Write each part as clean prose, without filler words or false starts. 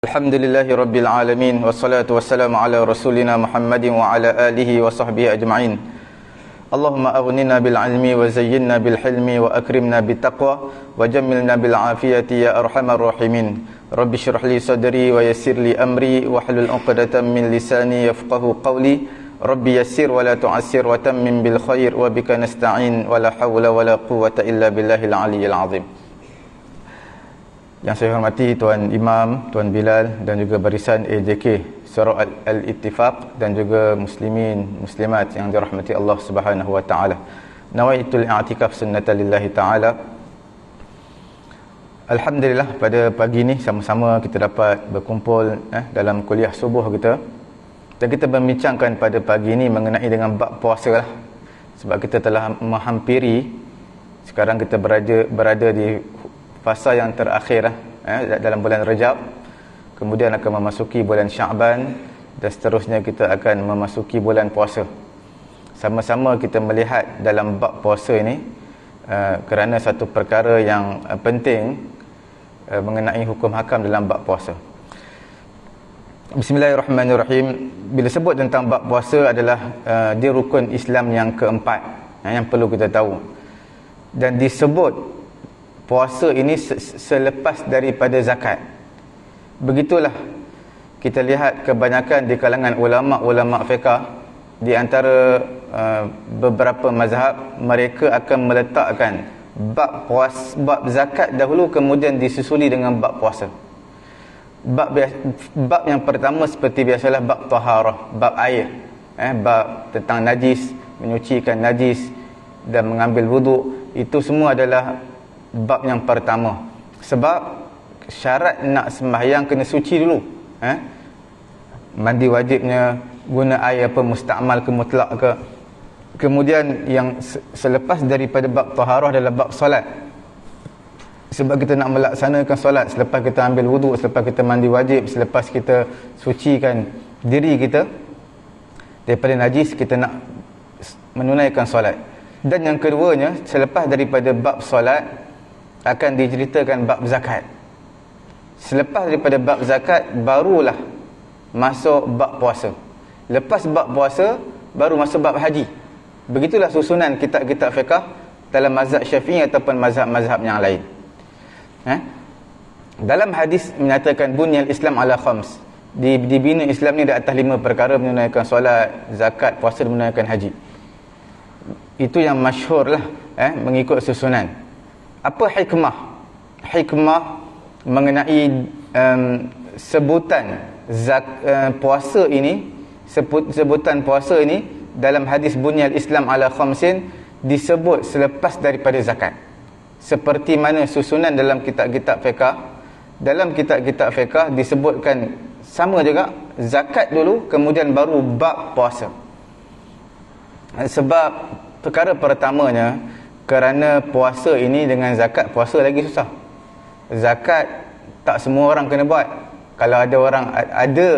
Alhamdulillahi Rabbil Alamin. Wassalatu wassalamu ala rasulina Muhammadin wa ala alihi wa sahbihi ajma'in. Allahumma aghnina bil ilmi wa zayyinna bil hilmi wa akrimna bit taqwa wa jammilna bil afiyati ya arhamar rahimin. Rabbi shrah li sadri wa yassir li amri wa hlul 'uqdatam min lisani yafqahu qawli. Rabbi yassir wa la tu'assir wa tammim bil khair wa bika nasta'in wa la hawla wa la quwwata illa billahil aliyyil azim. Yang saya hormati Tuan Imam, Tuan Bilal dan juga barisan AJK Surah Al-Ittifaq dan juga muslimin, muslimat yang dirahmati Allah Subhanahu wa taala. Nawaitul i'tikaf sunnatan lillahi taala. Alhamdulillah pada pagi ni sama-sama kita dapat berkumpul dalam kuliah subuh kita. Dan kita membincangkan pada pagi ini mengenai dengan bab puasa lah. Sebab kita telah menghampiri, sekarang kita berada di fasa yang terakhir dalam bulan Rajab, kemudian akan memasuki bulan Sya'ban dan seterusnya kita akan memasuki bulan puasa. Sama-sama kita melihat dalam bab puasa ini kerana satu perkara yang penting mengenai hukum hakam dalam bab puasa. Bismillahirrahmanirrahim. Bila sebut tentang bab puasa adalah dia rukun Islam yang keempat yang perlu kita tahu. Dan disebut puasa ini selepas daripada zakat. Begitulah kita lihat kebanyakan di kalangan ulama-ulama fiqh, di antara beberapa mazhab, mereka akan meletakkan bab zakat dahulu, kemudian disusuli dengan bab puasa. Bab yang pertama seperti biasalah bab taharah, bab air, bab tentang najis, menyucikan najis dan mengambil wuduk. Itu semua adalah bab yang pertama. Sebab syarat nak sembahyang kena suci dulu. Mandi wajibnya, guna air apa, mustakmal ke mutlak ke. Kemudian yang selepas daripada bab taharah adalah bab solat. Sebab kita nak melaksanakan solat, selepas kita ambil wuduk, selepas kita mandi wajib, selepas kita sucikan diri kita daripada najis, kita nak menunaikan solat. Dan yang keduanya, selepas daripada bab solat akan diceritakan bab zakat. Selepas daripada bab zakat barulah masuk bab puasa. Lepas bab puasa baru masuk bab haji. Begitulah susunan kitab-kitab fiqh dalam mazhab Syafi'i ataupun mazhab-mazhab yang lain. Dalam hadis menyatakan bunyal Islam ala khams. Dibina Islam ni di atas 5 perkara: menunaikan solat, zakat, puasa dan menunaikan haji. Itu yang masyhur lah mengikut susunan. Apa hikmah? Hikmah mengenai sebutan puasa ini, sebutan puasa ini dalam hadis bunyal Islam ala khamsin disebut selepas daripada zakat. Seperti mana susunan dalam kitab-kitab fiqh. Dalam kitab-kitab fiqh disebutkan sama juga, zakat dulu kemudian baru bab puasa. Sebab perkara pertamanya, kerana puasa ini dengan zakat, puasa lagi susah. Zakat tak semua orang kena buat. Kalau ada orang ada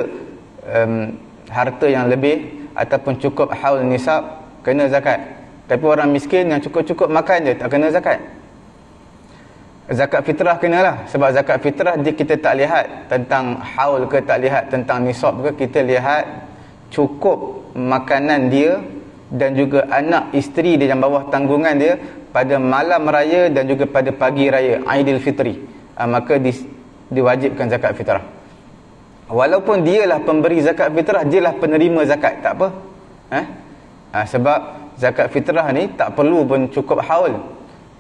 harta yang lebih ataupun cukup haul nisab, kena zakat. Tapi orang miskin yang cukup-cukup makan je, tak kena zakat. Zakat fitrah kenalah. Sebab zakat fitrah kita tak lihat tentang haul ke, tak lihat tentang nisab ke, kita lihat cukup makanan dia dan juga anak isteri dia yang bawah tanggungan dia pada malam raya dan juga pada pagi raya Aidil Fitri, maka diwajibkan zakat fitrah. Walaupun dialah pemberi zakat fitrah, dialah penerima zakat, tak apa. Sebab zakat fitrah ni tak perlu pun cukup haul.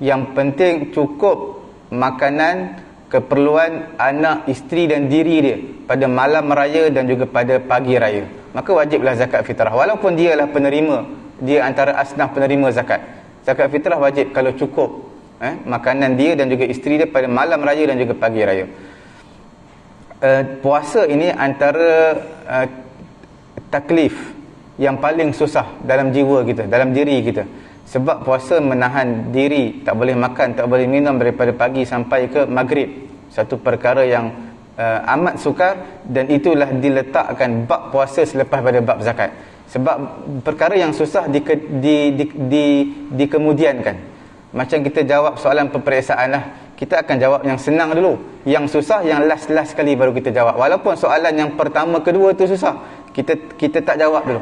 Yang penting cukup makanan keperluan anak, isteri dan diri dia pada malam raya dan juga pada pagi raya, maka wajiblah zakat fitrah. Walaupun dialah penerima, dia antara asnaf penerima zakat. Zakat fitrah wajib kalau cukup makanan dia dan juga isteri dia pada malam raya dan juga pagi raya. Puasa ini antara taklif yang paling susah dalam jiwa kita, dalam diri kita. Sebab puasa menahan diri, tak boleh makan, tak boleh minum daripada pagi sampai ke maghrib. Satu perkara yang amat sukar, dan itulah diletakkan bab puasa selepas pada bab zakat. Sebab perkara yang susah dikemudiankan. Macam kita jawab soalan peperiksaan lah. kita akan jawab yang senang dulu. Yang susah yang last sekali baru kita jawab. Walaupun soalan yang pertama, kedua tu susah, kita tak jawab dulu.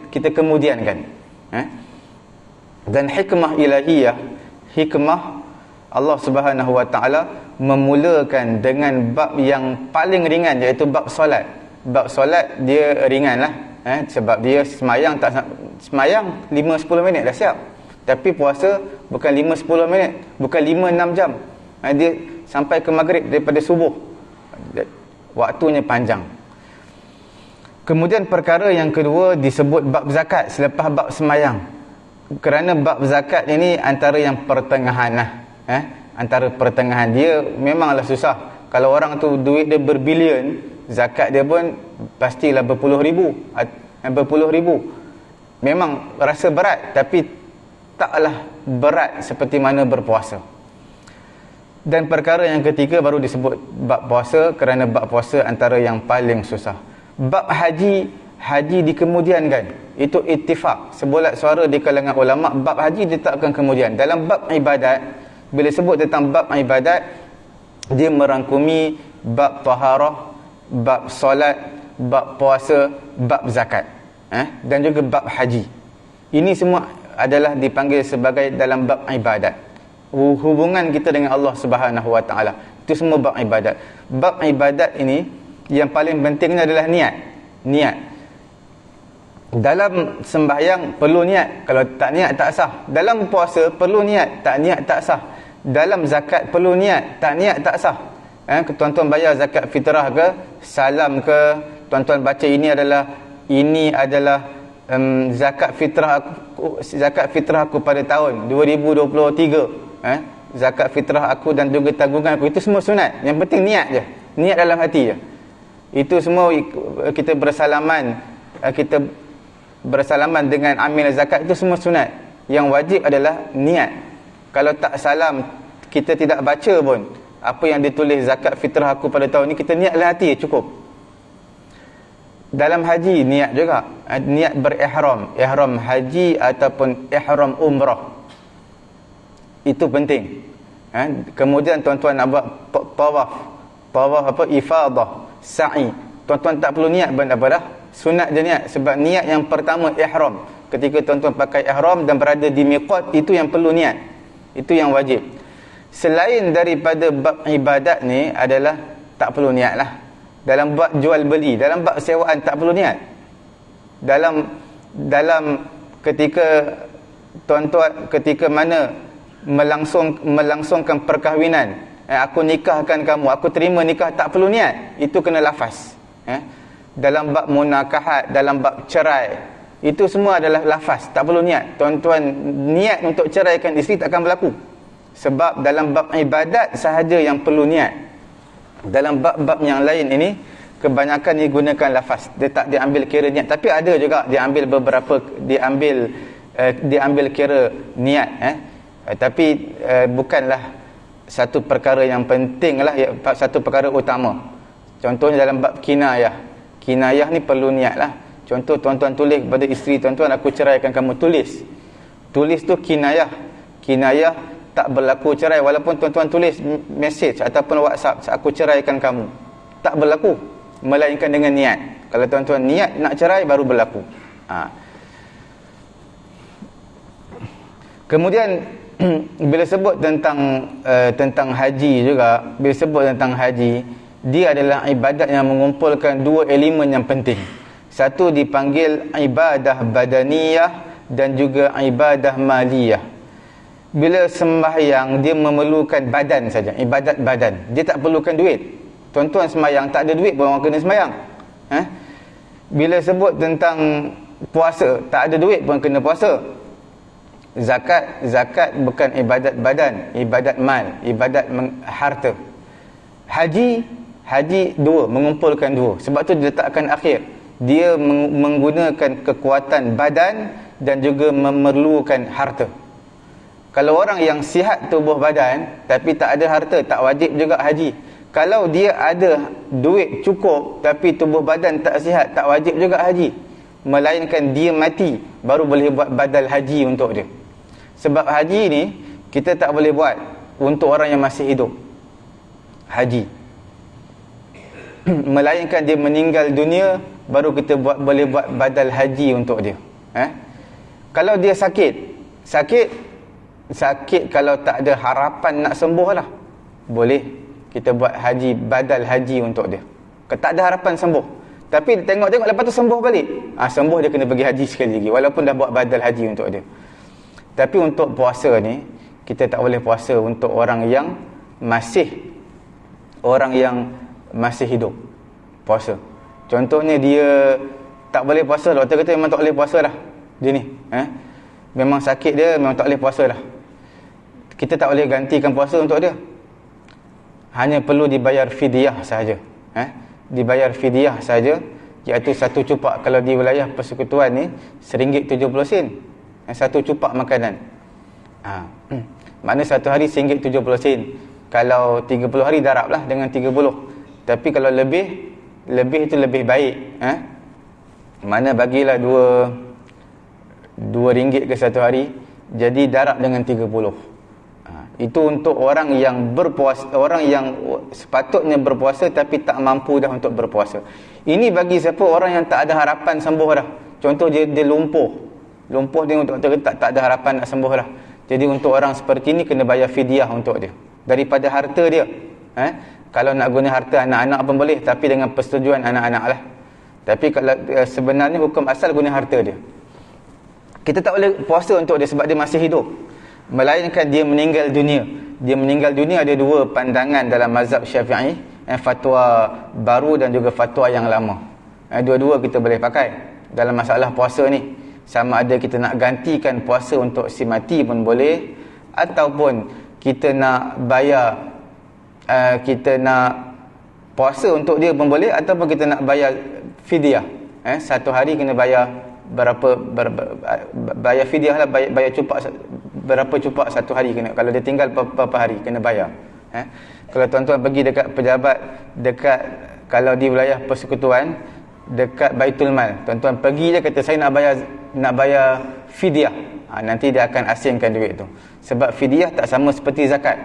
Kita kemudiankan. Dan hikmah ilahiyah, hikmah Allah Subhanahu wa taala memulakan dengan bab yang paling ringan, iaitu bab solat. Bab solat dia ringanlah, sebab dia semayang 5-10 minit dah siap. Tapi puasa bukan 5-10 minit, bukan 5-6 jam. Dia sampai ke maghrib, daripada subuh. Waktunya panjang. Kemudian perkara yang kedua disebut bab zakat selepas bab semayang. Kerana bab zakat ini antara yang pertengahan lah. Antara pertengahan, dia memanglah susah. Kalau orang tu duit dia berbilion, zakat dia pun pastilah berpuluh ribu. Memang rasa berat, tapi taklah berat seperti mana berpuasa. Dan perkara yang ketiga baru disebut bab puasa, kerana bab puasa antara yang paling susah. Bab haji dikemudiankan. Itu ittifaq, sebulat suara di kalangan ulama. Bab haji ditetapkan kemudian. Dalam bab ibadat, bila sebut tentang bab ibadat, dia merangkumi bab taharah, bab solat, bab puasa, bab zakat, dan juga bab haji. Ini semua adalah dipanggil sebagai dalam bab ibadat. Hubungan kita dengan Allah Subhanahu wa taala, itu semua bab ibadat. Bab ibadat ini yang paling pentingnya adalah niat. Dalam sembahyang perlu niat, kalau tak niat tak sah. Dalam puasa perlu niat, tak niat tak sah. Dalam zakat perlu niat, tak niat tak sah. Tuan-tuan bayar zakat fitrah ke, salam ke, tuan-tuan baca ini adalah zakat fitrah aku pada tahun 2023. Zakat fitrah aku dan juga tanggungan aku, itu semua sunat. Yang penting niat je, niat dalam hati je. Itu semua kita bersalaman dengan amil zakat, itu semua sunat. Yang wajib adalah niat. Kalau tak salam, kita tidak baca pun apa yang ditulis zakat fitrah aku pada tahun ni, kita niat dalam hati cukup. Dalam haji niat juga, niat berihram, ihram haji ataupun ihram umrah, itu penting. Kemudian tuan-tuan nak buat tawaf ifadah, sa'i, tuan-tuan tak perlu niat benda apa dah, sunat je niat. Sebab niat yang pertama ihram, ketika tuan-tuan pakai ihram dan berada di miqat, itu yang perlu niat, itu yang wajib. Selain daripada bab ibadat ni adalah tak perlu niat lah. Dalam bab jual beli, dalam bab sewaan tak perlu niat. Dalam ketika tuan-tuan, ketika mana melangsungkan perkahwinan, aku nikahkan kamu, aku terima nikah, tak perlu niat, itu kena lafaz. Dalam bab munakahat, dalam bab cerai, itu semua adalah lafaz, tak perlu niat. Tuan-tuan niat untuk ceraikan isteri tak akan berlaku. Sebab dalam bab ibadat sahaja yang perlu niat. Dalam bab-bab yang lain ini kebanyakan digunakan lafaz, dia tak diambil kira niat. Tapi ada juga diambil kira niat, tapi bukanlah satu perkara yang penting lah, satu perkara utama. Contohnya dalam bab kinayah ni perlu niat lah. Contoh tuan-tuan tulis kepada isteri tuan-tuan, aku ceraikan kamu, tulis tu kinayah tak berlaku cerai. Walaupun tuan-tuan tulis mesej ataupun WhatsApp, aku ceraikan kamu, tak berlaku, melainkan dengan niat. Kalau tuan-tuan niat nak cerai, baru berlaku. Kemudian bila sebut tentang haji juga, bila sebut tentang haji, dia adalah ibadat yang mengumpulkan dua elemen yang penting. Satu dipanggil ibadah badaniyah dan juga ibadah maliyah. Bila sembahyang, dia memerlukan badan saja, ibadat badan. Dia tak perlukan duit. Tuan-tuan sembahyang, tak ada duit pun orang kena sembahyang. Bila sebut tentang puasa, tak ada duit pun kena puasa. Zakat bukan ibadat badan, ibadat mal, ibadat harta. Haji dua, mengumpulkan dua. Sebab tu diletakkan akhir. Dia menggunakan kekuatan badan dan juga memerlukan harta. Kalau orang yang sihat tubuh badan tapi tak ada harta, tak wajib juga haji. Kalau dia ada duit cukup tapi tubuh badan tak sihat, tak wajib juga haji. Melainkan dia mati, baru boleh buat badal haji untuk dia. Sebab haji ni kita tak boleh buat. untuk orang yang masih hidup haji. Melainkan dia meninggal dunia, baru kita boleh buat badal haji untuk dia. Kalau dia sakit kalau tak ada harapan nak sembuh lah, boleh kita buat haji, badal haji untuk dia. Kalau tak ada harapan sembuh, tapi tengok lepas tu sembuh balik, sembuh dia kena pergi haji sekali lagi, walaupun dah buat badal haji untuk dia. Tapi untuk puasa ni, kita tak boleh puasa untuk orang yang masih hidup puasa. Contohnya dia tak boleh puasa, doktor kata memang tak boleh puasa dah dia ni, memang sakit dia, memang tak boleh puasa dah. Kita tak boleh gantikan puasa untuk dia, hanya perlu dibayar fidyah sahaja. Dibayar fidyah sahaja, iaitu satu cupak. Kalau di wilayah persekutuan ni RM1.70, satu cupak makanan. Makna satu hari RM1.70. Kalau 30 hari darab lah dengan 30. Tapi kalau lebih itu lebih baik. Mana bagilah RM2 ke satu hari, jadi darab dengan 30. Itu untuk orang yang berpuasa, orang yang sepatutnya berpuasa tapi tak mampu dah untuk berpuasa. Ini bagi siapa orang yang tak ada harapan sembuh dah. Contoh dia lumpuh dia, untuk tak ada harapan nak sembuh dah. Jadi untuk orang seperti ini kena bayar fidyah untuk dia daripada harta dia. Kalau nak guna harta anak-anak pun boleh, tapi dengan persetujuan anak-anak lah. Tapi kalau sebenarnya hukum asal guna harta dia. Kita tak boleh puasa untuk dia sebab dia masih hidup, melainkan dia meninggal dunia. Dia meninggal dunia ada dua pandangan dalam mazhab Syafi'i, fatwa baru dan juga fatwa yang lama. Dua-dua kita boleh pakai dalam masalah puasa ni. Sama ada kita nak gantikan puasa untuk si mati pun boleh, ataupun kita nak bayar, kita nak puasa untuk dia pun boleh, ataupun kita nak bayar fidyah. Satu hari kena bayar bayar fidyah lah, bayar cupak, berapa cupak satu hari kena. Kalau dia tinggal berapa hari kena bayar. Kalau tuan-tuan pergi dekat pejabat, dekat kalau di wilayah persekutuan, dekat Baitul Mal, tuan-tuan pergi je kata saya nak bayar fidyah, nanti dia akan asingkan duit tu. Sebab fidyah tak sama seperti zakat.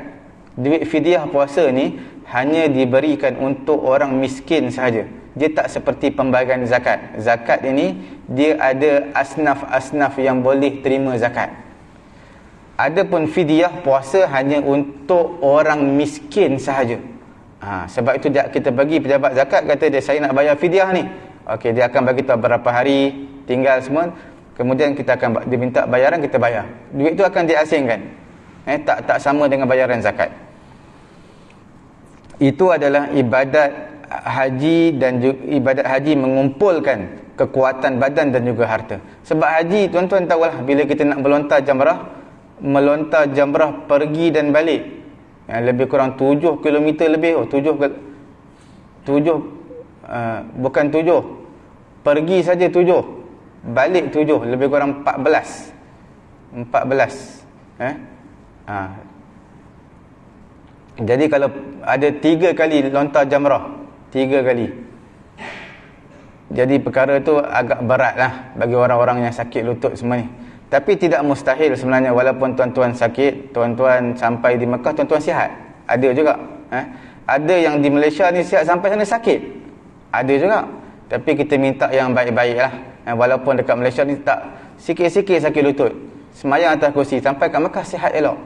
Duit fidyah puasa ni hanya diberikan untuk orang miskin sahaja. Dia tak seperti pembagian zakat. Zakat ini dia ada asnaf-asnaf yang boleh terima zakat. Adapun fidyah puasa hanya untuk orang miskin sahaja. Sebab itu kita bagi pejabat zakat, kata dia saya nak bayar fidyah ni. Okey, dia akan bagi tahu berapa hari tinggal semua. Kemudian kita akan diminta bayaran, kita bayar. Duit tu akan diasingkan. Tak sama dengan bayaran zakat. Itu adalah ibadat haji, dan ibadat haji mengumpulkan kekuatan badan dan juga harta. Sebab haji, tuan-tuan tahulah, bila kita nak melontar jamrah pergi dan balik, lebih kurang 7 km lebih. Bukan 7, pergi saja 7, balik 7, lebih kurang 14. Jadi kalau ada 3 kali lontar jamrah, 3 kali, jadi perkara tu agak berat lah bagi orang-orang yang sakit lutut semua ni. Tapi tidak mustahil sebenarnya. Walaupun tuan-tuan sakit, tuan-tuan sampai di Mekah, tuan-tuan sihat, ada juga. Ada yang di Malaysia ni sihat sampai sana sakit, ada juga. Tapi kita minta yang baik-baik lah. Walaupun dekat Malaysia ni tak, sikit-sikit sakit lutut, semayang atas kursi, sampai kat Mekah sihat elok.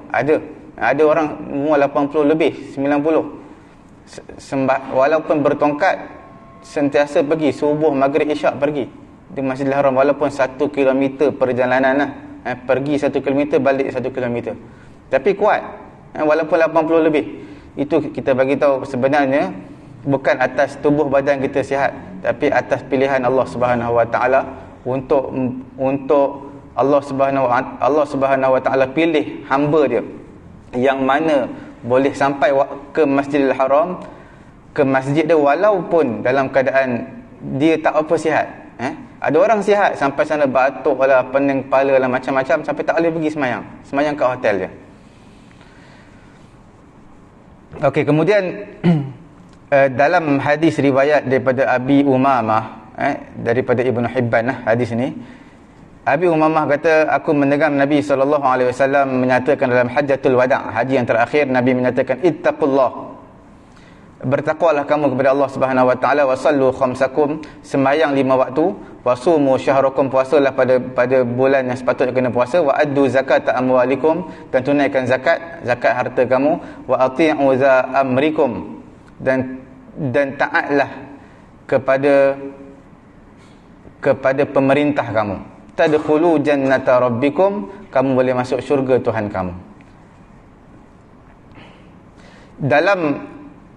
Ada orang umur 80 lebih, 90, walaupun bertongkat sentiasa pergi subuh, maghrib, isyak pergi di Masjidil Haram, walaupun 1 km perjalanan lah. Pergi 1 km, balik 1 km, tapi kuat, walaupun 80 lebih. Itu kita bagi tahu sebenarnya bukan atas tubuh badan kita sihat, tapi atas pilihan Allah Subhanahu Wa Taala. Untuk Allah Subhanahu Wa Taala pilih hamba dia yang mana boleh sampai ke Masjidil Haram, ke masjid dia, walaupun dalam keadaan dia tak apa sihat. Ada orang sihat sampai sana batuk lah, pening kepala lah, macam-macam, sampai tak boleh pergi semayang kat hotel je. Okey, kemudian dalam hadis riwayat daripada Abi Umamah, daripada Ibnu Hibban lah hadis ni, Abi Umamah kata, aku mendengar Nabi SAW menyatakan dalam Hajjatul Wada', haji yang terakhir, Nabi menyatakan, ittaqullah, bertakwalah kamu kepada Allah Subhanahu wa taala, wasallu khamsakum, sembahyang 5 waktu, wasumu syahrakum, puasalah pada bulan yang sepatutnya kena puasa, wa addu zakat amwalikum, dan tunaikan zakat harta kamu, wa ati'u za amrikum, dan taatlah kepada pemerintah kamu, tadkhulu jannata rabbikum, kamu boleh masuk syurga Tuhan kamu.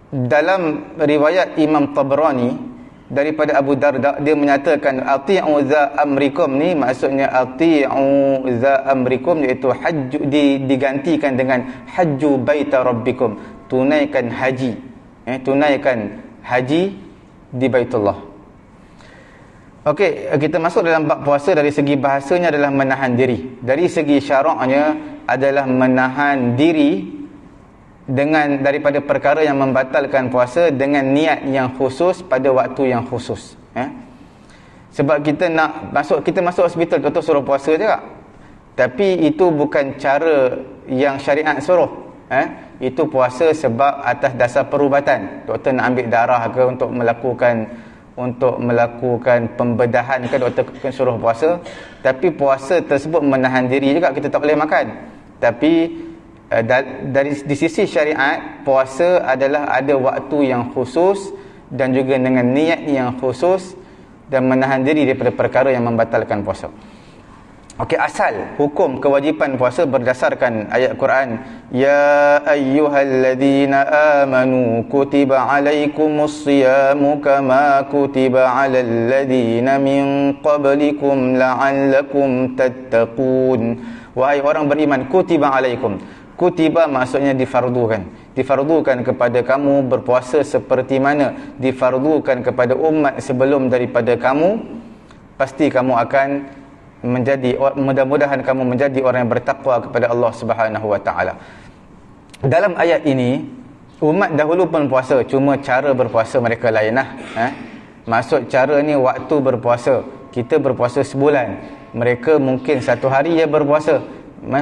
Dalam riwayat Imam Tabrani daripada Abu Darda, dia menyatakan ati'u za amrikum ni maksudnya ati'u za amrikum, iaitu hajju, digantikan dengan hajju baita rabbikum, tunaikan haji, tunaikan haji di Baitullah. Okey, kita masuk dalam bab puasa. Dari segi bahasanya adalah menahan diri, dari segi syaraknya adalah menahan diri daripada perkara yang membatalkan puasa dengan niat yang khusus pada waktu yang khusus. Sebab kita masuk hospital, doktor suruh puasa juga, tapi itu bukan cara yang syariat suruh. Itu puasa sebab atas dasar perubatan, doktor nak ambil darah ke untuk melakukan pembedahan ke, doktor akan suruh puasa. Tapi puasa tersebut menahan diri juga, kita tak boleh makan. Tapi di sisi syariat, puasa adalah ada waktu yang khusus dan juga dengan niat yang khusus, dan menahan diri daripada perkara yang membatalkan puasa. Okey, asal hukum kewajipan puasa berdasarkan ayat Quran, ya ayyuhalladzina amanu kutiba alaikumus siyamu kama kutiba alal ladzina min qablikum la'allakum tattaqun. Wahai orang beriman, kutiba alaikum, kutiba maksudnya difardukan kepada kamu berpuasa seperti mana difardukan kepada umat sebelum daripada kamu. Pasti kamu akan mudah-mudahan kamu menjadi orang yang bertakwa kepada Allah Subhanahu wa taala. Dalam ayat ini, umat dahulu pun puasa, cuma cara berpuasa mereka lain lah. Maksud cara ni waktu berpuasa. Kita berpuasa sebulan, mereka mungkin satu hari je berpuasa.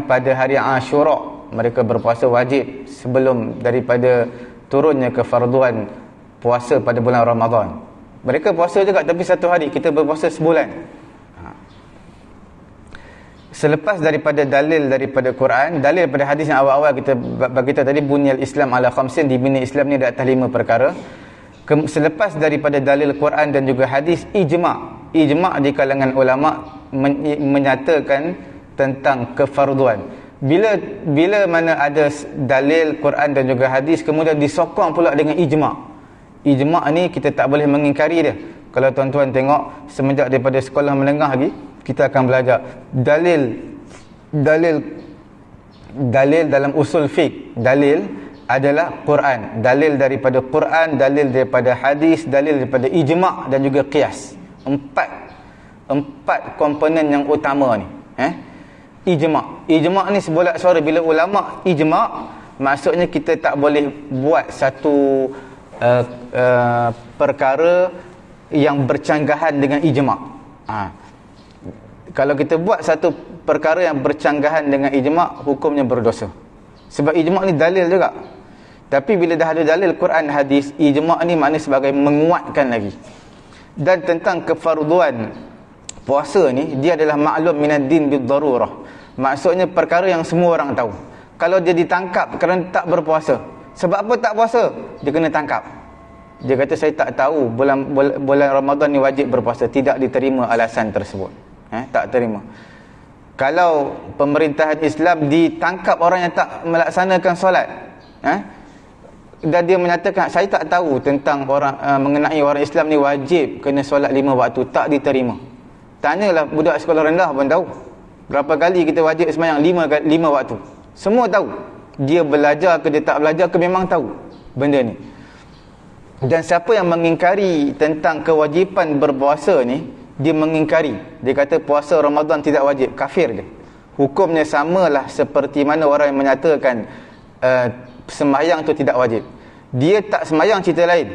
Pada hari Ashura mereka berpuasa wajib sebelum daripada turunnya kefarduan puasa pada bulan Ramadan. Mereka puasa juga tapi satu hari, kita berpuasa sebulan. Selepas daripada dalil daripada Quran, dalil pada hadis yang awal-awal kita bagi kita tadi, bunyal Islam ala khamsin, dibina Islam ni ada atas 5 perkara. Selepas daripada dalil Quran dan juga hadis, ijma' di kalangan ulama menyatakan tentang kefarduan. Bila mana ada dalil Quran dan juga hadis, kemudian disokong pula dengan ijma' ni kita tak boleh mengingkari dia. Kalau tuan-tuan tengok semenjak daripada sekolah menengah lagi, kita akan belajar dalil dalam usul fiqh. Dalil adalah Quran, dalil daripada Quran, dalil daripada hadis, dalil daripada ijma' dan juga qiyas. Empat komponen yang utama ni. Ijma' ni sebulat suara. Bila ulama ijma', maksudnya kita tak boleh buat satu perkara yang bercanggahan dengan ijma'. Kalau kita buat satu perkara yang bercanggahan dengan ijma', hukumnya berdosa. Sebab ijma' ni dalil juga. Tapi bila dah ada dalil Quran hadis, ijma' ni makna sebagai menguatkan lagi. Dan tentang kefarduan puasa ni, dia adalah maklum minad din bid darurah. Maksudnya perkara yang semua orang tahu. Kalau dia ditangkap kerana tak berpuasa, sebab apa tak puasa? Dia kena tangkap. Dia kata saya tak tahu bulan Ramadan ni wajib berpuasa. Tidak diterima alasan tersebut. Tak terima. Kalau pemerintahan Islam ditangkap orang yang tak melaksanakan solat, dan dia menyatakan saya tak tahu tentang mengenai orang Islam ni wajib kena solat 5 waktu, tak diterima. Tanyalah budak sekolah rendah pun tahu. Berapa kali kita wajib sembahyang 5 waktu. Semua tahu. Dia belajar ke dia tak belajar ke memang tahu benda ni. Dan siapa yang mengingkari tentang kewajipan berpuasa ni, dia mengingkari. Dia kata puasa Ramadan tidak wajib, kafir dia. Hukumnya samalah seperti mana orang yang menyatakan sembahyang tu tidak wajib. Dia tak sembahyang cerita lain.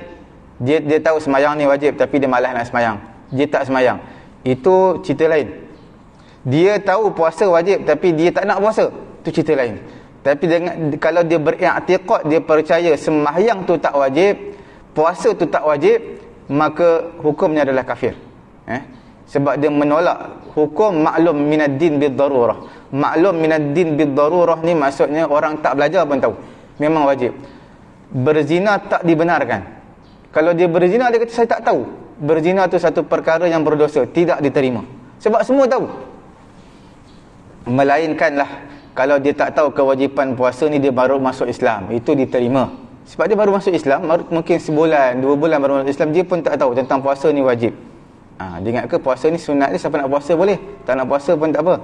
Dia tahu sembahyang ni wajib tapi dia malas nak sembahyang. Dia tak sembahyang. Itu cerita lain. Dia tahu puasa wajib tapi dia tak nak puasa, tu cerita lain. Tapi kalau dia beriktikad, dia percaya sembahyang tu tak wajib, puasa tu tak wajib, maka hukumnya adalah kafir. Sebab dia menolak hukum maklum minad din bid darurah. Maklum minad din bid darurah ni maksudnya orang tak belajar pun tahu memang wajib. Berzina tak dibenarkan. Kalau dia berzina, dia kata saya tak tahu. Berzina tu satu perkara yang berdosa, tidak diterima. Sebab semua tahu. Melainkanlah kalau dia tak tahu kewajipan puasa ni, dia baru masuk Islam, itu diterima. Sebab dia baru masuk Islam, mungkin sebulan, 2 bulan baru masuk Islam, dia pun tak tahu tentang puasa ni wajib. Dia ingat ke puasa ni sunat ni, siapa nak puasa boleh, tak nak puasa pun tak apa.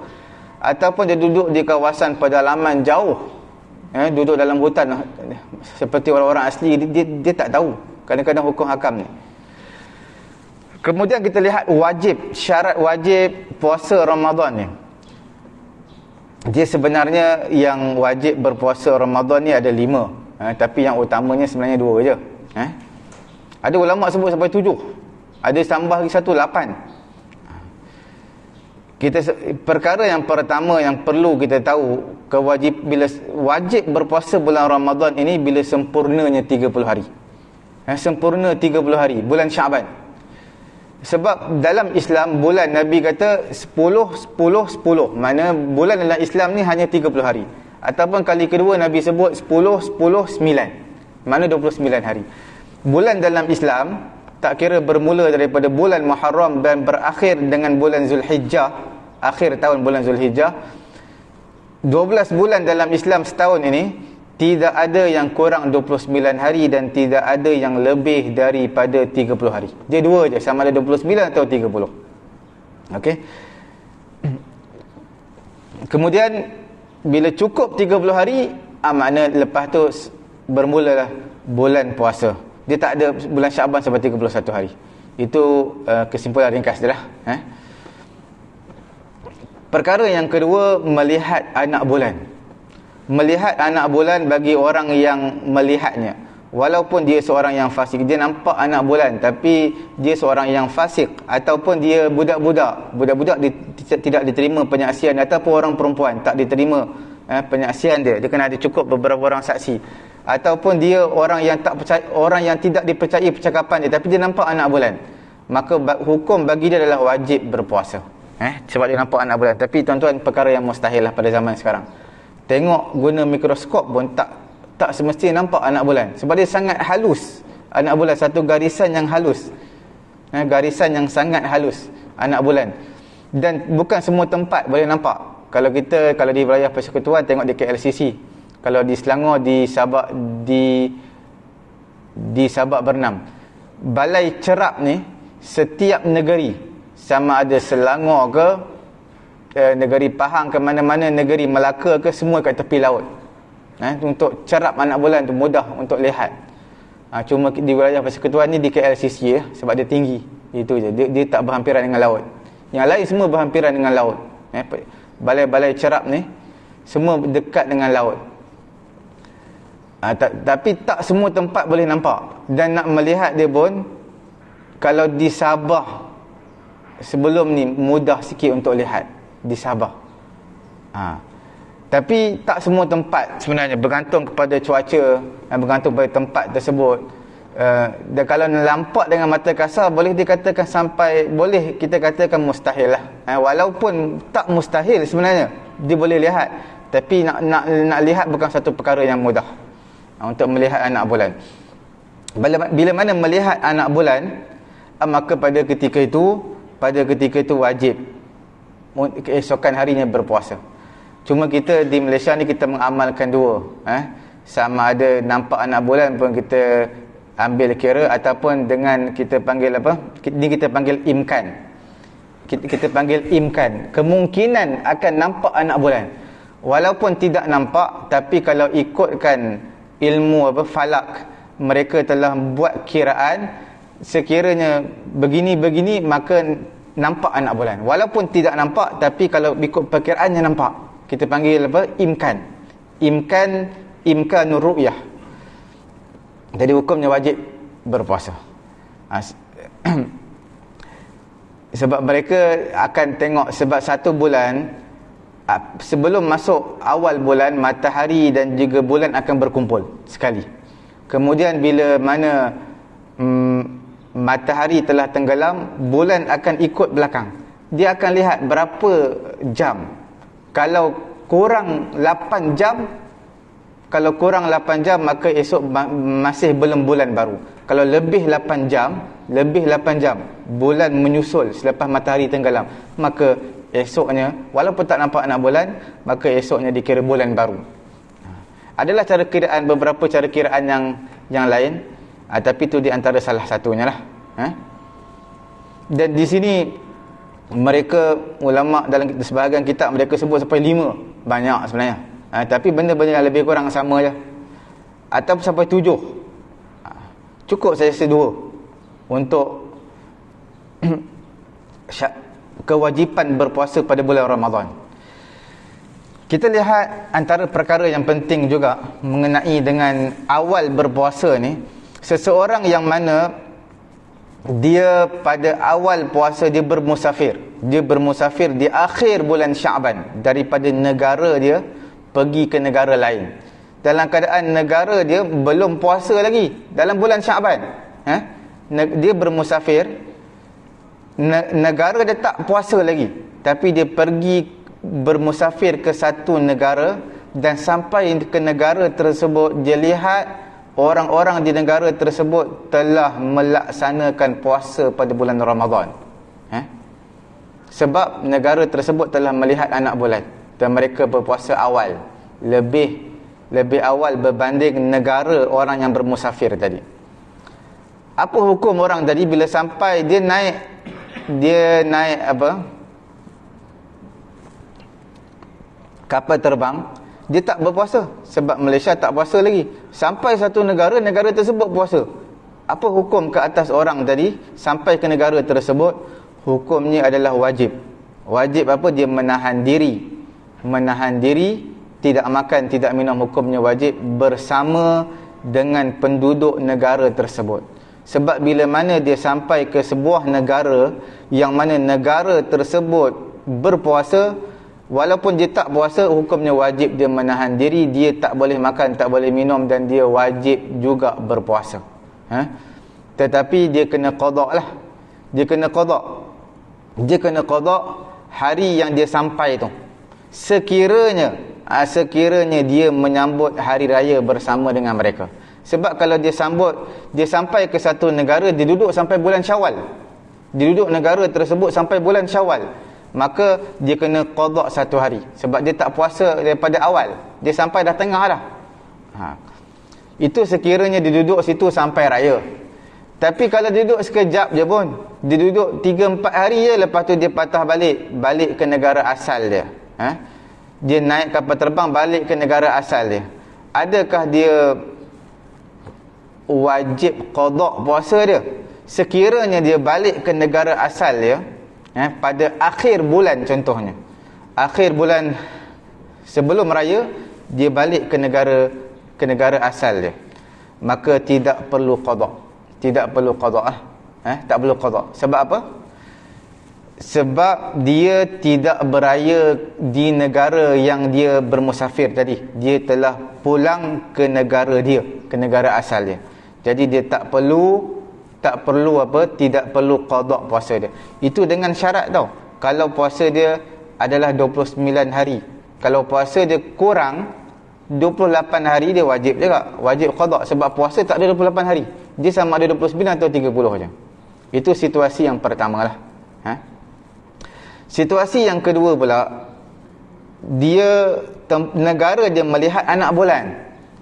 Ataupun dia duduk di kawasan pedalaman jauh, duduk dalam hutan seperti orang-orang asli, dia tak tahu kadang-kadang hukum hakam ni. Kemudian kita lihat wajib, syarat wajib puasa Ramadan ni. Dia sebenarnya yang wajib berpuasa Ramadan ni ada 5, tapi yang utamanya sebenarnya 2 je. Ada ulama sebut sampai 7, ada tambah lagi 1, 8. Perkara yang pertama yang perlu kita tahu, bila wajib berpuasa bulan Ramadan ini bila sempurnanya 30 hari. Sempurna 30 hari bulan Syaban. Sebab dalam Islam bulan Nabi kata 10 10 10. Mana bulan dalam Islam ni hanya 30 hari. Ataupun kali kedua Nabi sebut 10 10 9. Mana 29 hari. Bulan dalam Islam tak kira bermula daripada bulan Muharram dan berakhir dengan bulan Zulhijjah, akhir tahun bulan Zulhijjah. 12 bulan dalam Islam setahun ini tidak ada yang kurang 29 hari dan tidak ada yang lebih daripada 30 hari. Dia 2 je, sama ada 29 atau 30. Okey. Kemudian bila cukup 30 hari, makna lepas tu bermulalah bulan puasa. Dia tak ada bulan Syaban sampai 31 hari. Itu kesimpulan ringkas dia lah. Perkara yang kedua, melihat anak bulan. Melihat anak bulan bagi orang yang melihatnya, walaupun dia seorang yang fasik, dia nampak anak bulan tapi dia seorang yang fasik, ataupun dia budak-budak tidak diterima penyaksian, ataupun orang perempuan tak diterima penyaksian dia kena ada cukup beberapa orang saksi, ataupun dia orang yang tak percaya, orang yang tidak dipercayai percakapan dia tapi dia nampak anak bulan, maka hukum bagi dia adalah wajib berpuasa. Sebab dia nampak anak bulan. Tapi tuan-tuan, perkara yang mustahil lah pada zaman sekarang. Tengok guna mikroskop pun tak semestinya nampak anak bulan, sebab dia sangat halus. Anak bulan satu garisan yang halus, garisan yang sangat halus anak bulan, dan bukan semua tempat boleh nampak. Kalau di wilayah Persekutuan, tengok di KLCC. Kalau di Selangor, di Sabak Bernam, balai cerap ni setiap negeri, sama ada Selangor ke, negeri Pahang ke, mana-mana negeri Melaka ke, semua kat tepi laut. Untuk cerap anak bulan tu mudah untuk lihat. Cuma di wilayah Persekutuan ni di KLCC sebab dia tinggi, itu je, dia tak berhampiran dengan laut. Yang lain semua berhampiran dengan laut. Balai-balai cerap ni semua dekat dengan laut. Tapi tak semua tempat boleh nampak. Dan nak melihat dia pun, kalau di Sabah sebelum ni mudah sikit untuk lihat di Sabah. Tapi tak semua tempat sebenarnya, bergantung kepada cuaca, bergantung pada tempat tersebut. Dan kalau nampak dengan mata kasar, boleh dikatakan boleh kita katakan mustahil lah. Walaupun tak mustahil sebenarnya, dia boleh lihat. Tapi nak lihat bukan satu perkara yang mudah untuk melihat anak bulan. Bila mana melihat anak bulan, maka pada ketika itu wajib keesokan harinya berpuasa. Cuma kita di Malaysia ni kita mengamalkan 2. Sama ada nampak anak bulan pun kita ambil kira, ataupun dengan kita panggil apa? Ni kita panggil imkan. Kita panggil imkan. Kemungkinan akan nampak anak bulan. Walaupun tidak nampak, tapi kalau ikutkan ilmu falak, mereka telah buat kiraan, sekiranya begini-begini maka nampak anak bulan. Walaupun tidak nampak, tapi kalau ikut perkiraannya nampak. Kita panggil apa? Imkan. Imkanur ru'yah. Jadi hukumnya wajib berpuasa. Sebab mereka akan tengok, sebab 1 bulan sebelum masuk awal bulan, matahari dan juga bulan akan berkumpul sekali. Kemudian bila mana matahari telah tenggelam, bulan akan ikut belakang. Dia akan lihat berapa jam. Kalau kurang 8 jam, maka esok masih belum bulan baru. Kalau lebih 8 jam, bulan menyusul selepas matahari tenggelam, maka esoknya walaupun tak nampak anak bulan, maka esoknya dikira bulan baru. Adalah cara kiraan, beberapa cara kiraan yang lain, tapi itu di antara salah satunya lah. Dan di sini mereka, ulama dalam sebahagian kitab mereka sebut sampai 5, banyak sebenarnya. Tapi benda-benda yang lebih kurang sama je, atau sampai 7. Cukup saya rasa 2 untuk kewajipan berpuasa pada bulan Ramadan. Kita lihat antara perkara yang penting juga mengenai dengan awal berpuasa ni, seseorang yang mana dia pada awal puasa dia bermusafir di akhir bulan Syaban daripada negara dia pergi ke negara lain, dalam keadaan negara dia belum puasa lagi dalam bulan Syaban, dia bermusafir, negara dia tak puasa lagi, tapi dia pergi bermusafir ke satu negara, dan sampai ke negara tersebut dia lihat orang-orang di negara tersebut telah melaksanakan puasa pada bulan Ramadan. Sebab negara tersebut telah melihat anak bulan dan mereka berpuasa awal, lebih awal berbanding negara orang yang bermusafir tadi. Apa hukum orang tadi bila sampai dia naik kapal terbang, dia tak berpuasa sebab Malaysia tak puasa lagi. Sampai satu negara tersebut puasa. Apa hukum ke atas orang tadi sampai ke negara tersebut? Hukumnya adalah wajib. Wajib apa? Dia menahan diri, tidak makan, tidak minum, hukumnya wajib bersama dengan penduduk negara tersebut. Sebab bila mana dia sampai ke sebuah negara yang mana negara tersebut berpuasa, walaupun dia tak puasa, hukumnya wajib dia menahan diri, dia tak boleh makan, tak boleh minum, dan dia wajib juga berpuasa. Tetapi dia kena qada lah. Dia kena qada hari yang dia sampai tu. Sekiranya dia menyambut hari raya bersama dengan mereka. Sebab kalau dia sampai ke satu negara, dia duduk sampai bulan Syawal. Dia duduk negara tersebut sampai bulan Syawal, maka dia kena qada 1 hari. Sebab dia tak puasa daripada awal. Dia sampai dah tengah dah. Itu sekiranya dia duduk situ sampai raya. Tapi kalau dia duduk sekejap je pun, dia duduk 3-4 hari je, lepas tu dia patah balik ke negara asal dia. Dia naik kapal terbang balik ke negara asal dia. Adakah dia wajib qada puasa dia? Sekiranya dia balik ke negara asal dia, pada akhir bulan contohnya, akhir bulan sebelum raya, dia balik ke negara asal dia, maka tidak perlu qada. Tak perlu qada. Sebab apa? Sebab dia tidak beraya di negara yang dia bermusafir tadi. Dia telah pulang ke negara dia, ke negara asal dia. Jadi dia tidak perlu qada puasa dia. Itu dengan syarat tau. Kalau puasa dia adalah 29 hari. Kalau puasa dia kurang 28 hari, dia wajib juga. Wajib qada sebab puasa tak ada 28 hari. Dia sama ada 29 atau 30 saja. Itu situasi yang pertama lah. Situasi yang kedua pula, negara dia melihat anak bulan.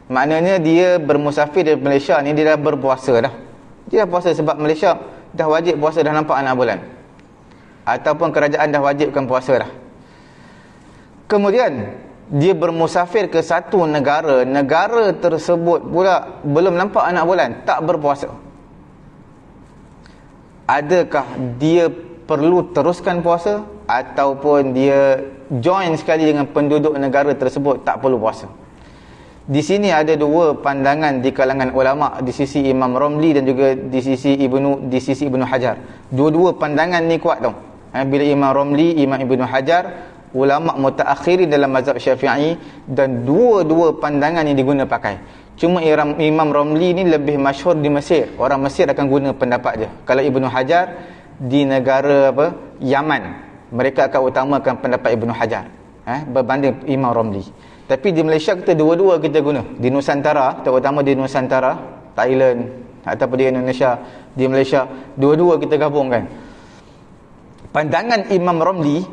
Maknanya dia bermusafir dari Malaysia ni, dia dah berpuasa dah. Dia dah puasa sebab Malaysia dah wajib puasa, dah nampak anak bulan. Ataupun kerajaan dah wajibkan puasa dah. Kemudian dia bermusafir ke satu negara tersebut pula belum nampak anak bulan, tak berpuasa. Adakah dia perlu teruskan puasa ataupun dia join sekali dengan penduduk negara tersebut, tak perlu puasa? Di sini ada dua pandangan di kalangan ulama, di sisi Imam Romli dan juga di sisi Ibnu Hajar. Dua-dua pandangan ni kuat tau. Bila Imam Romli, Imam Ibnu Hajar, ulama mutaakhirin dalam mazhab Syafi'i, dan dua-dua pandangan yang diguna pakai. Cuma Imam Romli ni lebih masyhur di Mesir. Orang Mesir akan guna pendapat dia. Kalau Ibnu Hajar di negara Yaman, mereka akan utamakan pendapat Ibnu Hajar berbanding Imam Romli. Tapi di Malaysia kita dua-dua kita guna. Di Nusantara, terutama di Nusantara, Thailand ataupun di Indonesia, di Malaysia, dua-dua kita gabungkan. Pandangan Imam Romli,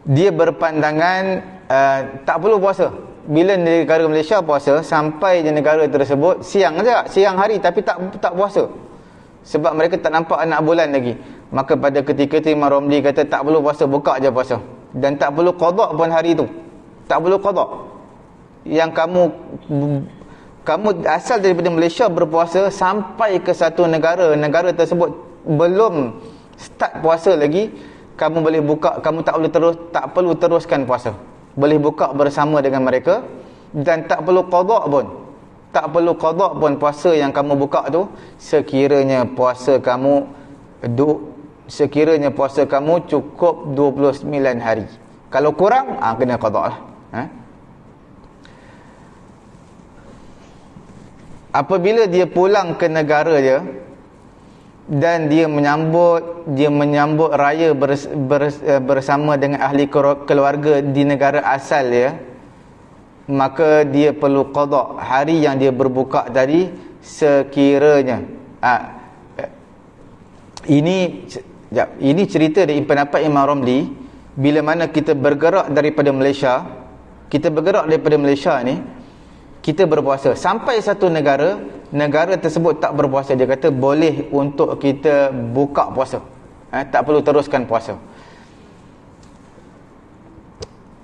dia berpandangan tak perlu puasa. Bila di negara Malaysia puasa, sampai di negara tersebut siang saja, siang hari, tapi tak puasa. Sebab mereka tak nampak anak bulan lagi. Maka pada ketika itu Imam Romli kata tak perlu puasa, buka je puasa. Dan tak perlu qada pun hari itu. Tak perlu qada. Yang kamu asal daripada Malaysia berpuasa sampai ke satu negara tersebut belum start puasa lagi, kamu boleh buka, kamu tak perlu teruskan puasa. Boleh buka bersama dengan mereka dan tak perlu qada pun. Tak perlu qada pun puasa yang kamu buka tu, sekiranya puasa kamu cukup 29 hari. Kalau kurang, kena qada lah. Apabila dia pulang ke negara dia dan dia menyambut raya bersama dengan ahli keluarga di negara asal dia, maka dia perlu qada hari yang dia berbuka tadi sekiranya. Ini cerita dari pendapat Imam Romli. Bila mana kita bergerak daripada Malaysia ni, kita berpuasa sampai satu negara tersebut tak berpuasa, dia kata boleh untuk kita buka puasa, tak perlu teruskan puasa.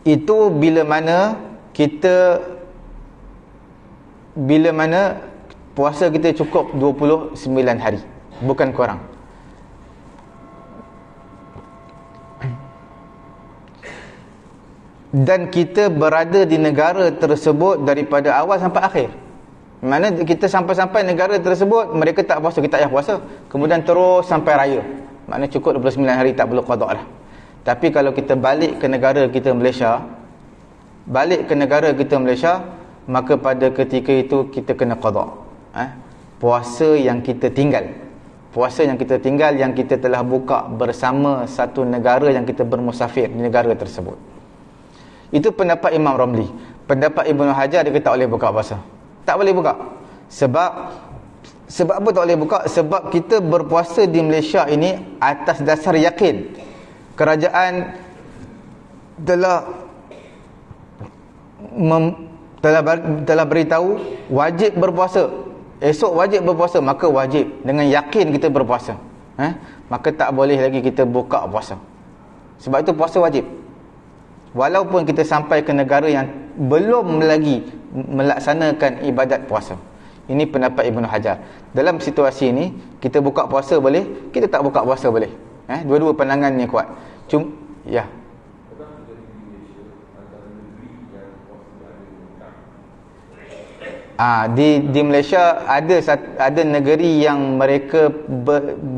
Itu bila mana puasa kita cukup 29 hari, bukan kurang. Dan kita berada di negara tersebut daripada awal sampai akhir. Mana kita sampai negara tersebut, mereka tak puasa, kita payah puasa. Kemudian terus sampai raya. Maknanya cukup 29 hari, tak perlu qada lah. Tapi kalau kita balik ke negara kita Malaysia, maka pada ketika itu kita kena qada. Puasa yang kita tinggal, yang kita telah buka bersama satu negara yang kita bermusafir di negara tersebut. Itu pendapat Imam Romli. Pendapat Ibnu Hajar, dia kata tak boleh buka puasa. Tak boleh buka. Sebab apa tak boleh buka? Sebab kita berpuasa di Malaysia ini atas dasar yakin. Kerajaan telah beritahu wajib berpuasa. Esok wajib berpuasa, maka wajib. Dengan yakin kita berpuasa. Maka tak boleh lagi kita buka puasa. Sebab itu puasa wajib. Walaupun kita sampai ke negara yang belum lagi melaksanakan ibadat puasa. Ini pendapat Ibnu Hajar. Dalam situasi ini, kita buka puasa boleh, kita tak buka puasa boleh. Dua-dua pandangan ni kuat. Ya. Di Malaysia ada negeri yang mereka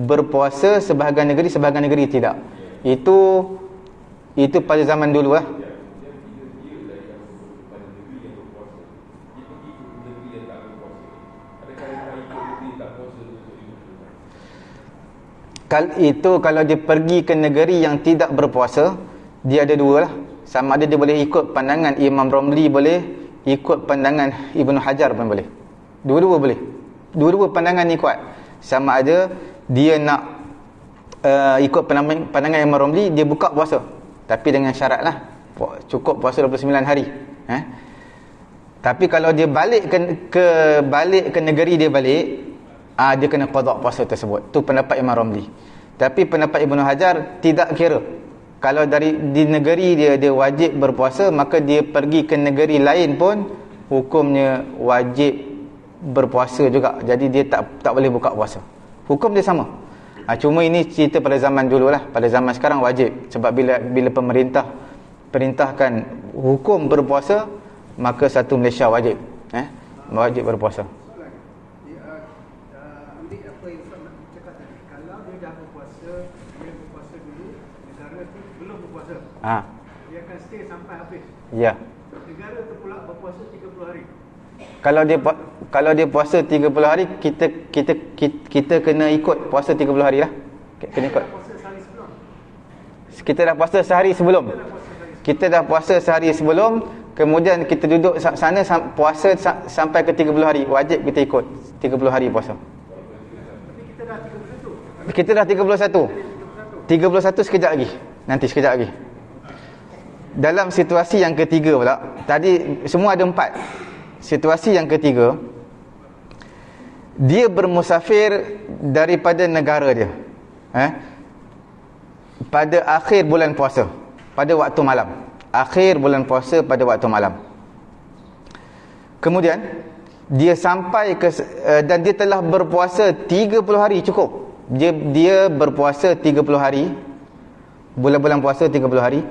berpuasa, sebahagian negeri tidak. Itu pada zaman dulu lah. Kalau dia pergi ke negeri yang tidak berpuasa, dia ada dua lah. Sama ada dia boleh ikut pandangan Imam Romli, boleh ikut pandangan Ibnu Hajar pun boleh. Dua-dua boleh. Dua-dua pandangan ni kuat. Sama ada dia nak ikut pandangan Imam Romli, dia buka puasa, tapi dengan syarat lah cukup puasa 29 hari. Tapi kalau dia balik ke negeri dia dia kena qada puasa tersebut. Tu pendapat Imam Romli. Tapi pendapat Ibnu Hajar tidak kira. Kalau di negeri dia wajib berpuasa, maka dia pergi ke negeri lain pun hukumnya wajib berpuasa juga. Jadi dia tak boleh buka puasa. Hukum dia sama. Cuma ini cerita pada zaman dulu lah. Pada zaman sekarang wajib. Sebab bila pemerintah perintahkan hukum berpuasa, maka satu Malaysia wajib. Wajib berpuasa. Ambil apa yang Ustaz nak cakap tadi. Kalau dia dah berpuasa, dia berpuasa dulu, negara tu belum berpuasa, dia akan stay sampai habis. Ya. Negara tu pula berpuasa 30 hari. Kalau dia puasa 30 hari, kita kena ikut puasa 30 hari lah. Kena ikut. Kita dah puasa sehari sebelum. Kita dah puasa sehari sebelum, kemudian kita duduk sana puasa sampai ke 30 hari. Wajib kita ikut 30 hari puasa. Tapi kita dah 31. Kita dah 31. 31 sekejap lagi. Nanti sekejap lagi. Dalam situasi yang ketiga pula, tadi semua ada 4. Situasi yang ketiga, dia bermusafir daripada negara dia. Pada akhir bulan puasa, pada waktu malam. Akhir bulan puasa pada waktu malam. Kemudian dia sampai ke dan dia telah berpuasa 30 hari cukup. Dia berpuasa 30 hari. Bulan-bulan puasa 30 hari.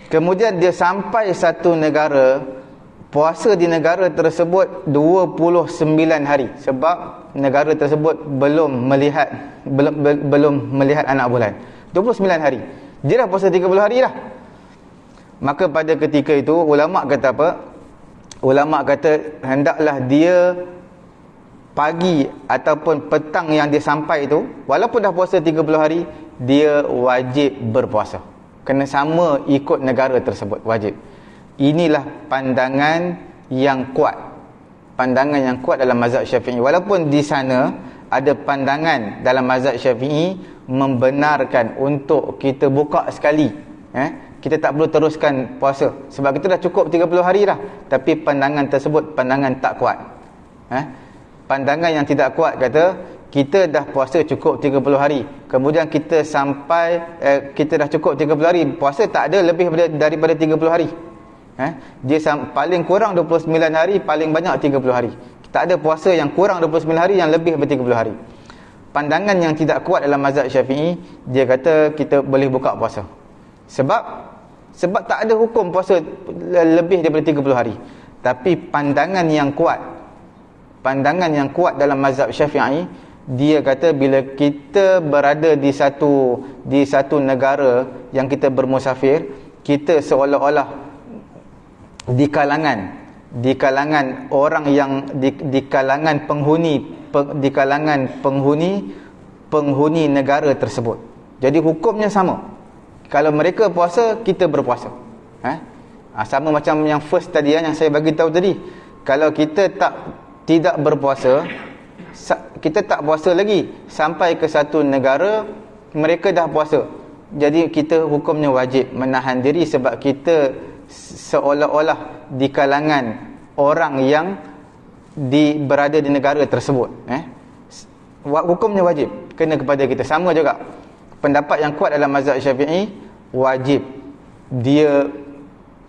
Kemudian dia sampai satu negara, puasa di negara tersebut 29 hari sebab negara tersebut belum melihat anak bulan. 29 hari. Dia dah puasa 30 hari dah. Maka pada ketika itu ulama kata apa? Ulama kata hendaklah dia pagi ataupun petang yang dia sampai itu, walaupun dah puasa 30 hari, dia wajib berpuasa. Kena sama ikut negara tersebut, wajib. Inilah pandangan yang kuat. Pandangan yang kuat dalam mazhab Syafi'i. Walaupun di sana ada pandangan dalam mazhab Syafi'i membenarkan untuk kita buka sekali. Kita tak perlu teruskan puasa sebab kita dah cukup 30 hari dah. Tapi pandangan tersebut pandangan tak kuat. Pandangan yang tidak kuat kata kita dah puasa cukup 30 hari. Kemudian kita sampai kita dah cukup 30 hari, puasa tak ada lebih daripada 30 hari. Dia paling kurang 29 hari, paling banyak 30 hari. Tak ada puasa yang kurang 29 hari, yang lebih daripada 30 hari. Pandangan yang tidak kuat dalam mazhab Syafi'i, dia kata kita boleh buka puasa. Sebab tak ada hukum puasa lebih daripada 30 hari. Tapi pandangan yang kuat dalam mazhab Syafi'i, dia kata bila kita berada di satu negara yang kita bermusafir, kita seolah-olah di kalangan orang yang di kalangan penghuni negara tersebut. Jadi hukumnya sama. Kalau mereka puasa, kita berpuasa. Sama macam yang first tadi yang saya bagi tahu tadi. Kalau kita tidak berpuasa, kita tak puasa lagi sampai ke satu negara mereka dah puasa. Jadi kita hukumnya wajib menahan diri sebab kita seolah-olah di kalangan orang yang berada di negara tersebut. Hukumnya wajib kena kepada kita. Sama juga pendapat yang kuat dalam mazhab Syafi'i, wajib dia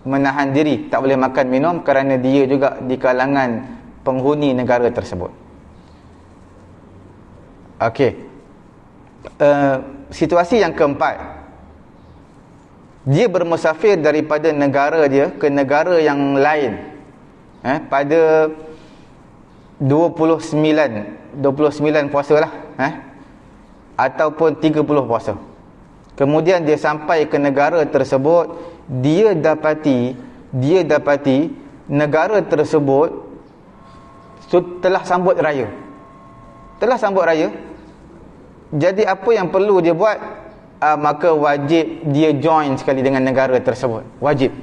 menahan diri, tak boleh makan minum kerana dia juga di kalangan penghuni negara tersebut. Okey. Situasi yang keempat, dia bermusafir daripada negara dia ke negara yang lain. Pada 29 puasa lah. Ataupun 30 puasa. Kemudian dia sampai ke negara tersebut, dia dapati negara tersebut telah sambut raya. Jadi apa yang perlu dia buat? Maka wajib dia join sekali dengan negara tersebut. Wajib.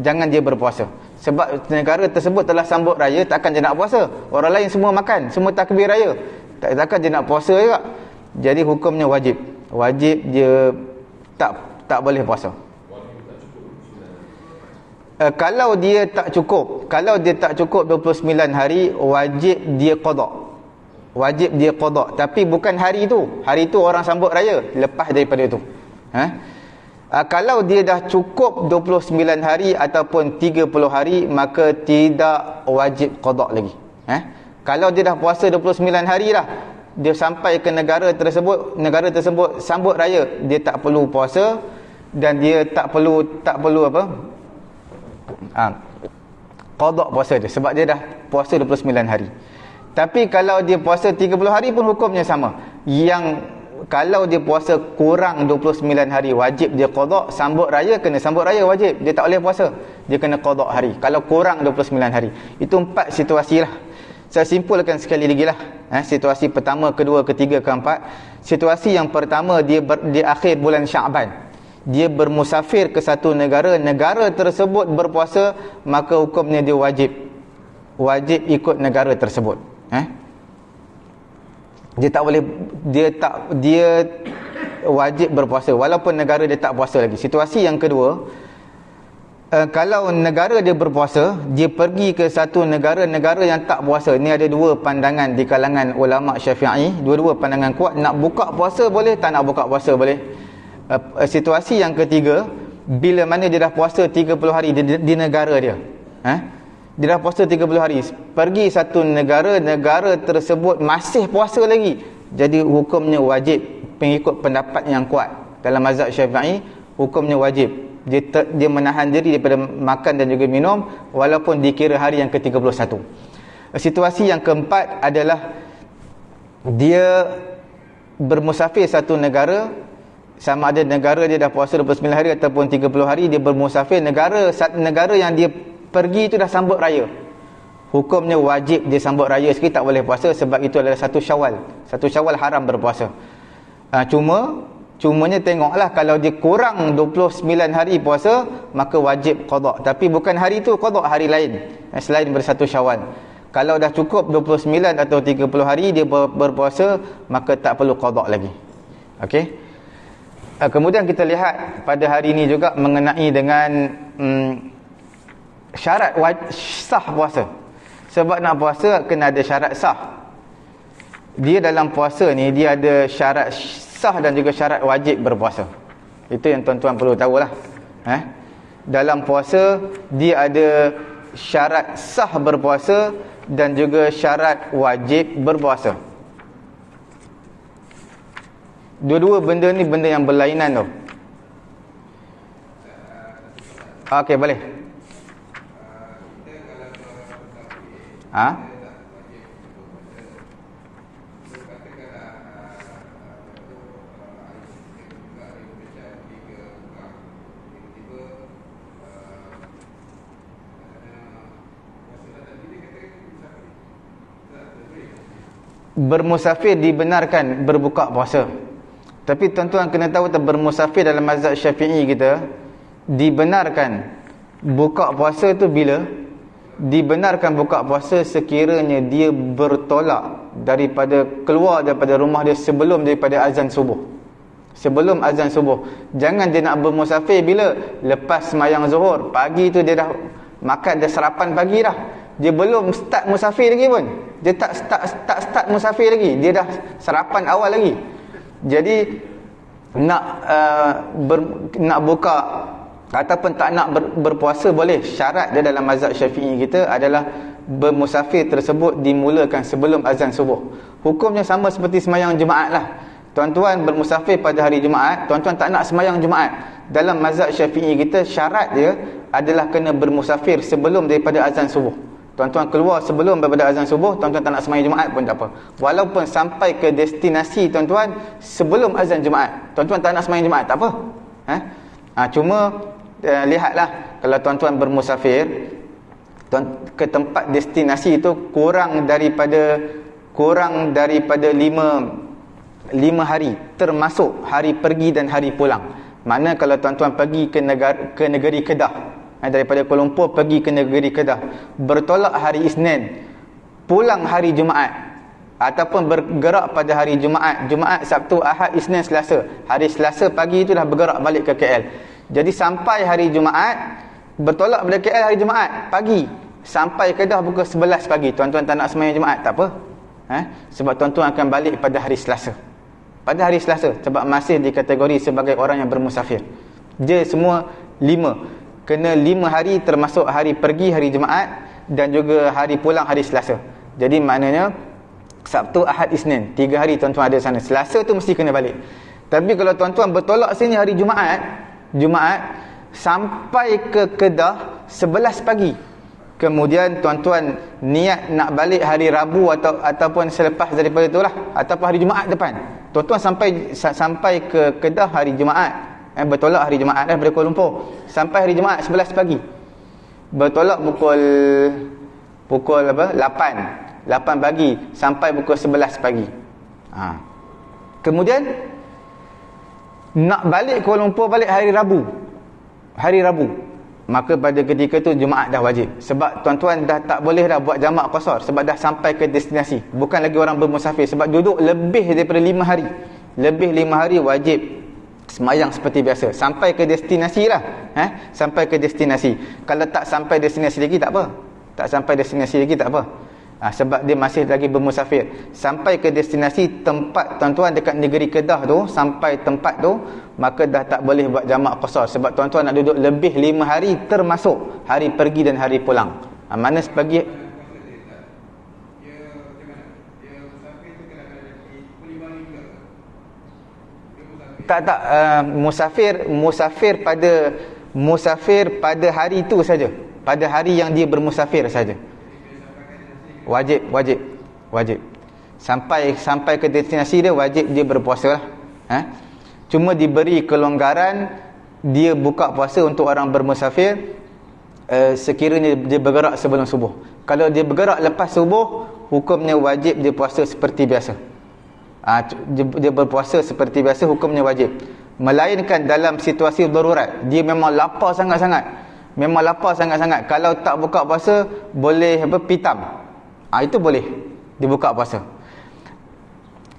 Jangan dia berpuasa. Sebab negara tersebut telah sambut raya, takkan dia nak puasa. Orang lain semua makan, semua takbir raya. Takkan dia nak puasa juga. Jadi hukumnya wajib. Wajib dia tak boleh puasa. Kalau dia tak cukup 29 hari, wajib dia qada. Tapi bukan hari itu. Hari itu orang sambut raya, lepas daripada itu. Kalau dia dah cukup 29 hari ataupun 30 hari, maka tidak wajib qada lagi. Kalau dia dah puasa 29 hari dah, dia sampai ke negara tersebut sambut raya, dia tak perlu puasa dan dia tak perlu apa? qada puasa dia sebab dia dah puasa 29 hari. Tapi kalau dia puasa 30 hari pun hukumnya sama. Yang kalau dia puasa kurang 29 hari wajib dia qada, sambut raya kena sambut raya wajib. Dia tak boleh puasa. Dia kena qada hari. Kalau kurang 29 hari. Itu 4 situasi lah. Saya simpulkan sekali lagi lah. Situasi pertama, kedua, ketiga, keempat. Situasi yang pertama di akhir bulan Syaban. Dia bermusafir ke satu negara, negara tersebut berpuasa, maka hukumnya dia wajib ikut negara tersebut. Dia tak boleh, dia wajib berpuasa walaupun negara dia tak puasa lagi. Situasi yang kedua, kalau negara dia berpuasa, dia pergi ke satu negara yang tak puasa. Ini ada dua pandangan di kalangan ulama Syafi'i, dua-dua pandangan kuat. Nak buka puasa boleh, tak nak buka puasa boleh. Situasi yang ketiga, bila mana dia dah puasa 30 hari di negara dia. Dia dah puasa 30 hari, pergi satu negara tersebut masih puasa lagi, jadi hukumnya wajib. Pengikut pendapat yang kuat dalam mazhab Syafi'i, hukumnya wajib. Dia menahan diri daripada makan dan juga minum walaupun dikira hari yang ke-31. Situasi yang keempat adalah dia bermusafir satu negara, sama ada negara dia dah puasa 29 hari ataupun 30 hari, dia bermusafir negara yang dia pergi itu dah sambut raya. Hukumnya wajib dia sambut raya sekali, tak boleh puasa sebab itu adalah satu Syawal haram berpuasa. Cumanya tengoklah, kalau dia kurang 29 hari puasa, maka wajib qada. Tapi bukan hari itu qada, hari lain selain daripada satu Syawal. Kalau dah cukup 29 atau 30 hari dia berpuasa, maka tak perlu qada lagi. Okey. Kemudian kita lihat pada hari ini juga mengenai dengan syarat sah puasa. Sebab nak puasa kena ada syarat sah. Dia dalam puasa ni dia ada syarat sah dan juga syarat wajib berpuasa. Itu yang tuan-tuan perlu tahulah. Dalam puasa dia ada syarat sah berpuasa dan juga syarat wajib berpuasa. Dua-dua benda ni benda yang berlainan tau. Okey, boleh. Bermusafir dibenarkan berbuka puasa. Tapi tuan-tuan kena tahu, bermusafir dalam mazhab Syafi'i kita dibenarkan buka puasa tu bila? Dibenarkan buka puasa sekiranya dia bertolak keluar daripada rumah dia sebelum daripada azan subuh. Sebelum azan subuh. Jangan dia nak bermusafir bila? Lepas sembahyang zuhur. Pagi tu dia dah makan, dah sarapan pagi dah. Dia belum start musafir lagi pun. Dia tak start musafir lagi. Dia dah sarapan awal lagi. Jadi nak buka ataupun tak nak berpuasa boleh. Syarat dia dalam mazhab Syafi'i kita adalah bermusafir tersebut dimulakan sebelum azan subuh. Hukumnya sama seperti sembahyang Jumaat lah. Tuan-tuan bermusafir pada hari Jumaat, tuan-tuan tak nak sembahyang Jumaat. Dalam mazhab Syafi'i kita syarat dia adalah kena bermusafir sebelum daripada azan subuh. Tuan-tuan keluar sebelum daripada azan subuh, tuan-tuan tak nak sembahyang Jumaat pun tak apa. Walaupun sampai ke destinasi tuan-tuan sebelum azan Jumaat, tuan-tuan tak nak sembahyang Jumaat, tak apa. Cuma lihatlah, kalau tuan-tuan bermusafir ke tempat destinasi itu kurang daripada 5 hari, termasuk hari pergi dan hari pulang. Mana kalau tuan-tuan pergi ke negeri Kedah, daripada Kuala Lumpur pergi ke negeri Kedah, bertolak hari Isnin, pulang hari Jumaat, ataupun bergerak pada hari Jumaat, Sabtu, Ahad, Isnin, Selasa. Hari Selasa pagi itu dah bergerak balik ke KL. Jadi sampai hari Jumaat, bertolak pada KL hari Jumaat pagi, sampai Kedah pukul 11 pagi. Tuan-tuan tak nak sembahyang Jumaat, tak apa. Sebab tuan-tuan akan balik pada hari Selasa. Pada hari Selasa, sebab masih dikategori sebagai orang yang bermusafir. Dia semua 5. Kena 5 hari, termasuk hari pergi hari Jumaat dan juga hari pulang hari Selasa. Jadi maknanya Sabtu, Ahad, Isnin, 3 hari tuan-tuan ada sana. Selasa tu mesti kena balik. Tapi kalau tuan-tuan bertolak sini hari Jumaat sampai ke Kedah 11 pagi. Kemudian tuan-tuan niat nak balik hari Rabu ataupun selepas daripada itulah, ataupun hari Jumaat depan. Tuan-tuan sampai ke Kedah hari Jumaat, bertolak hari Jumaat daripada Kuala Lumpur. Sampai hari Jumaat 11 pagi. Bertolak pukul 8 pagi sampai pukul 11 pagi. Kemudian nak balik Kuala Lumpur balik hari Rabu. Maka pada ketika tu Jumaat dah wajib. Sebab tuan-tuan dah tak boleh dah buat jamak qasar, sebab dah sampai ke destinasi. Bukan lagi orang bermusafir, sebab duduk lebih daripada 5 hari. Lebih 5 hari wajib semayang seperti biasa sampai ke destinasi lah. Sampai ke destinasi. Kalau tak sampai destinasi lagi tak apa. Sebab dia masih lagi bermusafir. Sampai ke destinasi tempat tuan-tuan dekat negeri Kedah tu, sampai tempat tu, maka dah tak boleh buat jamak qasar. Sebab tuan-tuan nak duduk lebih 5 hari, termasuk hari pergi dan hari pulang. Mana sepagi musafir pada hari itu saja, pada hari yang dia bermusafir saja. Wajib. Sampai ke destinasi dia wajib dia berpuasa lah. Cuma diberi kelonggaran dia buka puasa untuk orang bermusafir sekiranya dia bergerak sebelum subuh. Kalau dia bergerak lepas subuh, hukumnya wajib dia puasa seperti biasa. Dia berpuasa seperti biasa, hukumnya wajib. Melainkan dalam situasi darurat, dia memang lapar sangat-sangat. Kalau tak buka puasa boleh pitam. Itu boleh dibuka puasa.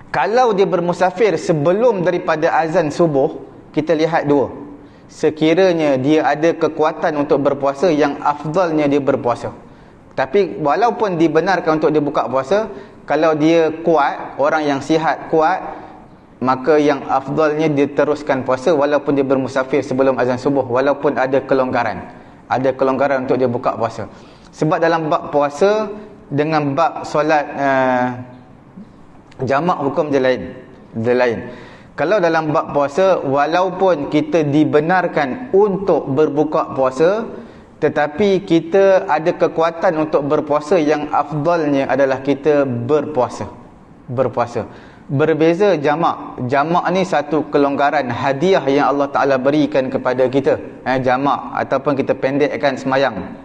Kalau dia bermusafir sebelum daripada azan subuh, kita lihat dua. Sekiranya dia ada kekuatan untuk berpuasa, yang afdalnya dia berpuasa. Tapi walaupun dibenarkan untuk dia buka puasa, kalau dia kuat, orang yang sihat kuat, maka yang afdalnya dia teruskan puasa walaupun dia bermusafir sebelum azan subuh, walaupun ada kelonggaran untuk dia buka puasa. Sebab dalam bab puasa dengan bab solat jamak hukum dia lain. Kalau dalam bab puasa, walaupun kita dibenarkan untuk berbuka puasa, tetapi kita ada kekuatan untuk berpuasa, yang afdalnya adalah kita berpuasa. Berbeza jamak. Jamak ni satu kelonggaran, hadiah yang Allah Ta'ala berikan kepada kita. Jamak ataupun kita pendekkan semayang,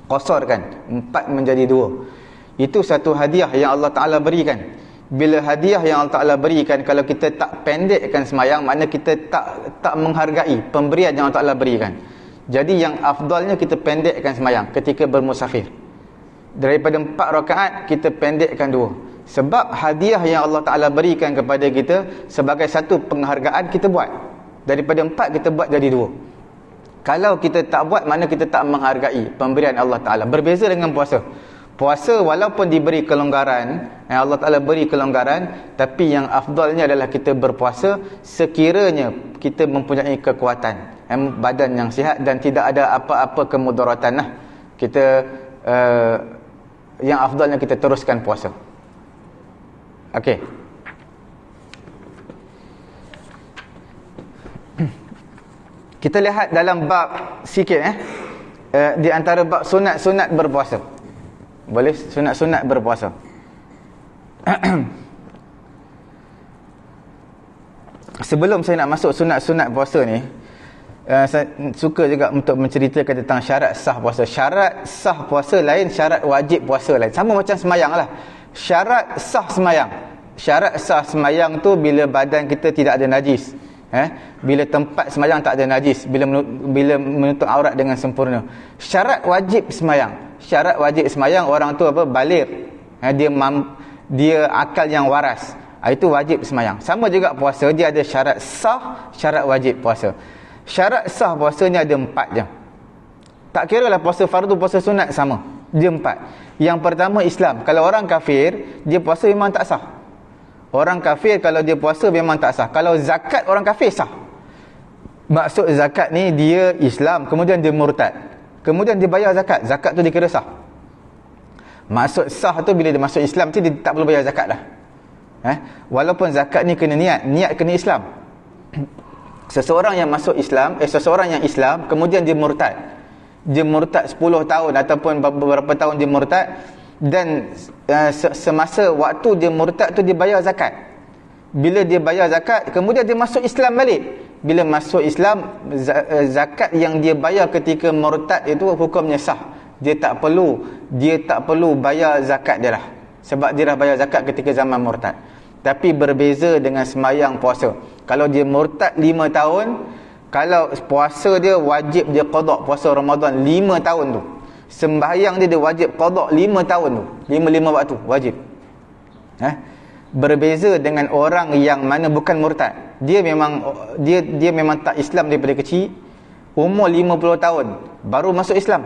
qasarkan 4 menjadi 2. Itu satu hadiah yang Allah Ta'ala berikan. Bila hadiah yang Allah Ta'ala berikan, kalau kita tak pendekkan semayang, makna kita tak menghargai pemberian yang Allah Ta'ala berikan. Jadi yang afdalnya kita pendekkan semayang ketika bermusafir. Daripada 4 rakaat kita pendekkan 2. Sebab hadiah yang Allah Ta'ala berikan kepada kita sebagai satu penghargaan, kita buat. Daripada 4 kita buat jadi 2. Kalau kita tak buat, mana kita tak menghargai pemberian Allah Ta'ala. Berbeza dengan puasa. Puasa walaupun diberi kelonggaran, Allah Ta'ala beri kelonggaran, tapi yang afdalnya adalah kita berpuasa sekiranya kita mempunyai kekuatan, badan yang sihat dan tidak ada apa-apa kemudaratan lah. Kita yang afdalnya kita teruskan puasa. Okey. Kita lihat dalam bab sikit di antara bab sunat-sunat berpuasa. Boleh sunat-sunat berpuasa. Sebelum saya nak masuk sunat-sunat puasa ni, saya suka juga untuk menceritakan tentang syarat sah puasa. Syarat sah puasa lain, syarat wajib puasa lain. Sama macam semayang lah. Syarat sah semayang tu bila badan kita tidak ada najis. Bila tempat semayang tak ada najis, bila menutup aurat dengan sempurna. Syarat wajib semayang orang tu baligh, dia akal yang waras, itu wajib semayang. Sama juga puasa, dia ada syarat sah, syarat wajib puasa. Syarat sah puasa ni ada 4 je. Tak kira lah puasa fardu, puasa sunat, sama, dia 4. Yang pertama Islam. Kalau orang kafir, dia puasa memang tak sah. Orang kafir kalau dia puasa memang tak sah. Kalau zakat orang kafir sah. Maksud zakat ni dia Islam, kemudian dia murtad, kemudian dia bayar zakat. Zakat tu dikira sah. Maksud sah tu bila dia masuk Islam tu dia tak perlu bayar zakat dah. Walaupun zakat ni kena niat kena Islam. Seseorang yang masuk Islam, seseorang yang Islam kemudian dia murtad, dia murtad 10 tahun ataupun beberapa tahun dia murtad, dan semasa waktu dia murtad tu dia bayar zakat. Bila dia bayar zakat, kemudian dia masuk Islam balik. Bila masuk Islam, zakat yang dia bayar ketika murtad itu hukumnya sah. Dia tak perlu bayar zakat dia lah, sebab dia dah bayar zakat ketika zaman murtad. Tapi berbeza dengan sembahyang puasa. Kalau dia murtad 5 tahun, kalau puasa dia wajib dia qada puasa Ramadan 5 tahun tu. Sembahyang dia wajib qada 5 tahun tu. 5 waktu wajib. Berbeza dengan orang yang mana bukan murtad. Dia memang tak Islam daripada kecil. Umur 50 tahun baru masuk Islam.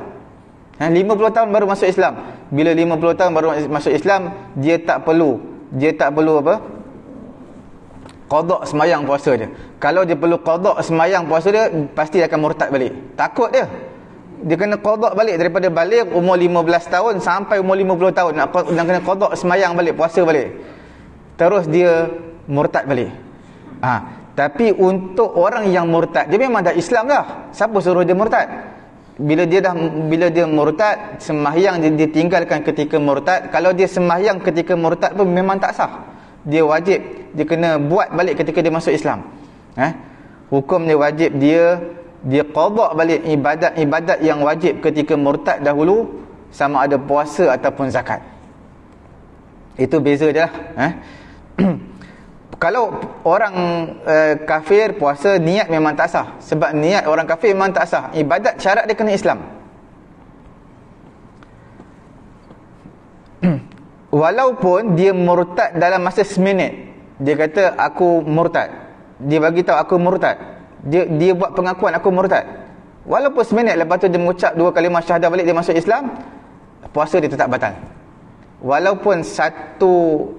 50 tahun baru masuk Islam. Bila 50 tahun baru masuk Islam, dia tak perlu apa? Qada sembahyang puasa dia. Kalau dia perlu qada sembahyang puasa dia, pasti akan murtad balik. Takut dia kena qada balik, daripada balik umur 15 tahun sampai umur 50 tahun nak kena qada sembahyang balik, puasa balik, terus dia murtad balik. Tapi untuk orang yang murtad, dia memang dah Islam dah, siapa suruh dia murtad? Bila dia murtad, sembahyang dia tinggalkan ketika murtad. Kalau dia sembahyang ketika murtad pun memang tak sah. Dia wajib, dia kena buat balik ketika dia masuk Islam. Hukum dia wajib, dia qada balik ibadat yang wajib ketika murtad dahulu, sama ada puasa ataupun zakat. Itu beza dia lah. Kalau orang kafir puasa, niat memang tak sah. Sebab niat orang kafir memang tak sah. Ibadat syarat dia kena Islam. Walaupun dia murtad dalam masa seminit, dia kata aku murtad, dia bagi tahu aku murtad, dia buat pengakuan aku murtad, walaupun seminit, lepas tu dia mengucap 2 kalimah syahadah balik, dia masuk Islam, puasa dia tetap batal. Walaupun satu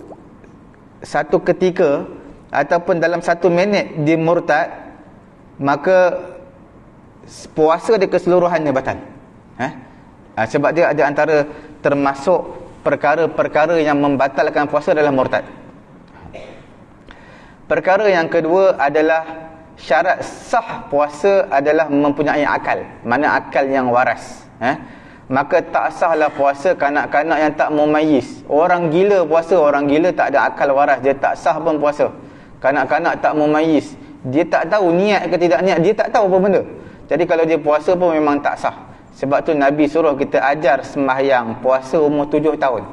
ketika ataupun dalam 1 minit dia murtad, maka puasa dia keseluruhannya batal. Sebab dia ada antara termasuk perkara-perkara yang membatalkan puasa adalah murtad. Perkara yang kedua adalah syarat sah puasa adalah mempunyai akal, mana akal yang waras. Maka tak sahlah puasa kanak-kanak yang tak mumayyiz. Orang gila puasa, orang gila tak ada akal waras, dia tak sah pun puasa. Kanak-kanak tak mumayyiz, dia tak tahu niat ke tidak niat, dia tak tahu apa benda. Jadi kalau dia puasa pun memang tak sah. Sebab tu Nabi suruh kita ajar sembahyang puasa umur 7 tahun.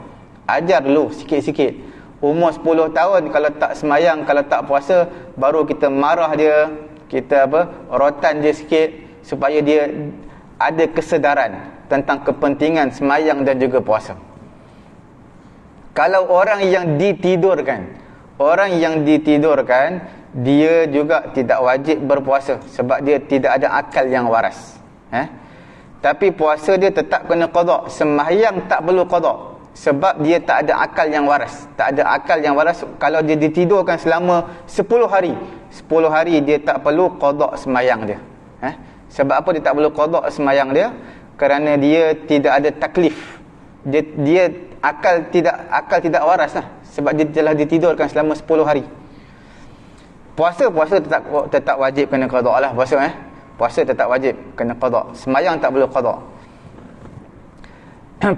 Ajar dulu sikit-sikit. Umur 10 tahun kalau tak sembahyang, kalau tak puasa, baru kita marah dia, kita rotan dia sikit, supaya dia ada kesedaran tentang kepentingan sembahyang dan juga puasa. Kalau orang yang ditidurkan, dia juga tidak wajib berpuasa, sebab dia tidak ada akal yang waras. Tapi puasa dia tetap kena qada. Sembahyang tak perlu qada, sebab dia tak ada akal yang waras. Tak ada akal yang waras. Kalau dia ditidurkan selama 10 hari, 10 hari dia tak perlu qada sembahyang dia. Sebab apa dia tak perlu qada sembahyang dia? Kerana dia tidak ada taklif. Dia akal tidak waras lah, sebab dia telah ditidurkan selama 10 hari. Puasa tetap wajib kena qada lah puasa. Puasa tetap wajib kena qada. Sembahyang tak perlu qada.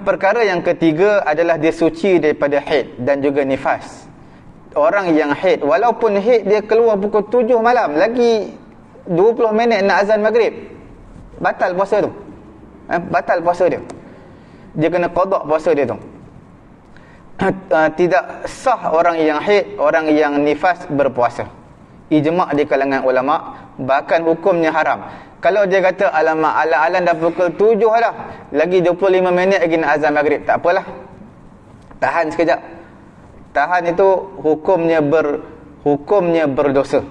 Perkara yang ketiga adalah dia suci daripada haid dan juga nifas. Orang yang haid, walaupun haid dia keluar pukul 7 malam, lagi 20 minit nak azan maghrib, batal puasa tu. Batal puasa dia. Dia kena qada puasa dia tu. Tidak sah orang yang haid, orang yang nifas berpuasa. Ijma' di kalangan ulama', bahkan hukumnya haram. Kalau dia kata alamak, alan-alan dah pukul 7 dah, lagi 25 minit lagi nak azan maghrib, tak apalah, tahan sekejap. Tahan itu hukumnya berdosa.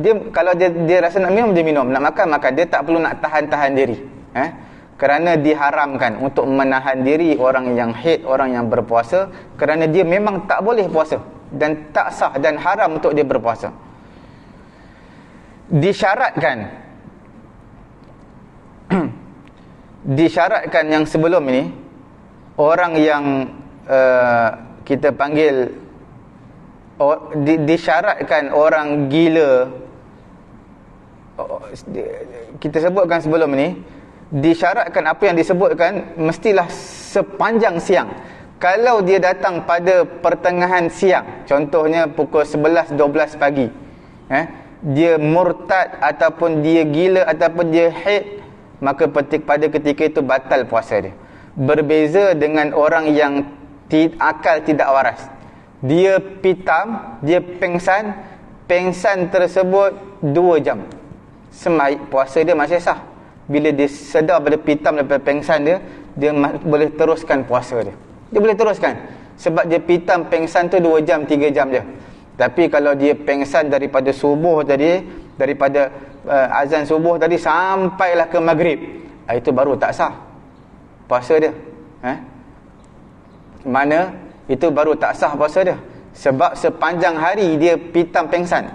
Dia kalau dia rasa nak minum, dia minum, nak makan, dia tak perlu nak tahan diri. Kerana diharamkan untuk menahan diri orang yang haid, orang yang berpuasa, kerana dia memang tak boleh puasa dan tak sah dan haram untuk dia berpuasa. Disyaratkan yang sebelum ini, orang yang kita panggil disyaratkan orang gila, kita sebutkan sebelum ini, disyaratkan apa yang disebutkan mestilah sepanjang siang. Kalau dia datang pada pertengahan siang, contohnya pukul 11-12 pagi, dia murtad ataupun dia gila ataupun dia haid, maka pada ketika itu batal puasa dia. Berbeza dengan orang yang akal tidak waras. Dia pitam, dia pengsan tersebut 2 jam. Puasa dia masih sah. Bila dia sedar pada pitam daripada pengsan dia boleh teruskan puasa dia. Dia boleh teruskan. Sebab dia pitam pengsan tu 2 jam, 3 jam je. Tapi kalau dia pengsan daripada subuh tadi, daripada azan subuh tadi sampailah ke maghrib, itu baru tak sah puasa dia. Mana itu baru tak sah puasa dia. Sebab sepanjang hari dia pitam pengsan.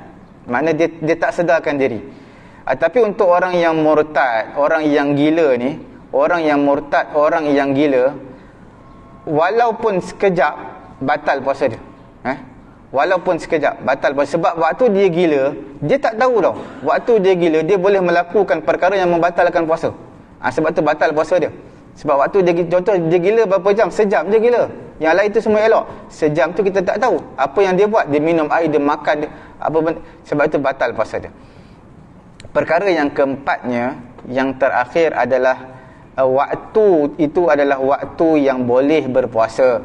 Mana dia tak sedarkan diri. Tapi untuk orang yang murtad, orang yang gila ni, orang yang murtad, orang yang gila, walaupun sekejap batal puasa dia. Walaupun sekejap batal puasa. Sebab waktu dia gila, dia tak tahu tau. Waktu dia gila, dia boleh melakukan perkara yang membatalkan puasa. Sebab tu batal puasa dia. Sebab waktu dia, contoh dia gila berapa jam? Sejam je gila. Yang lain tu semua elok. Sejam tu kita tak tahu apa yang dia buat. Dia minum air, dia makan, apa benda. Sebab itu batal puasa dia. Perkara yang keempatnya, yang terakhir adalah waktu itu adalah waktu yang boleh berpuasa.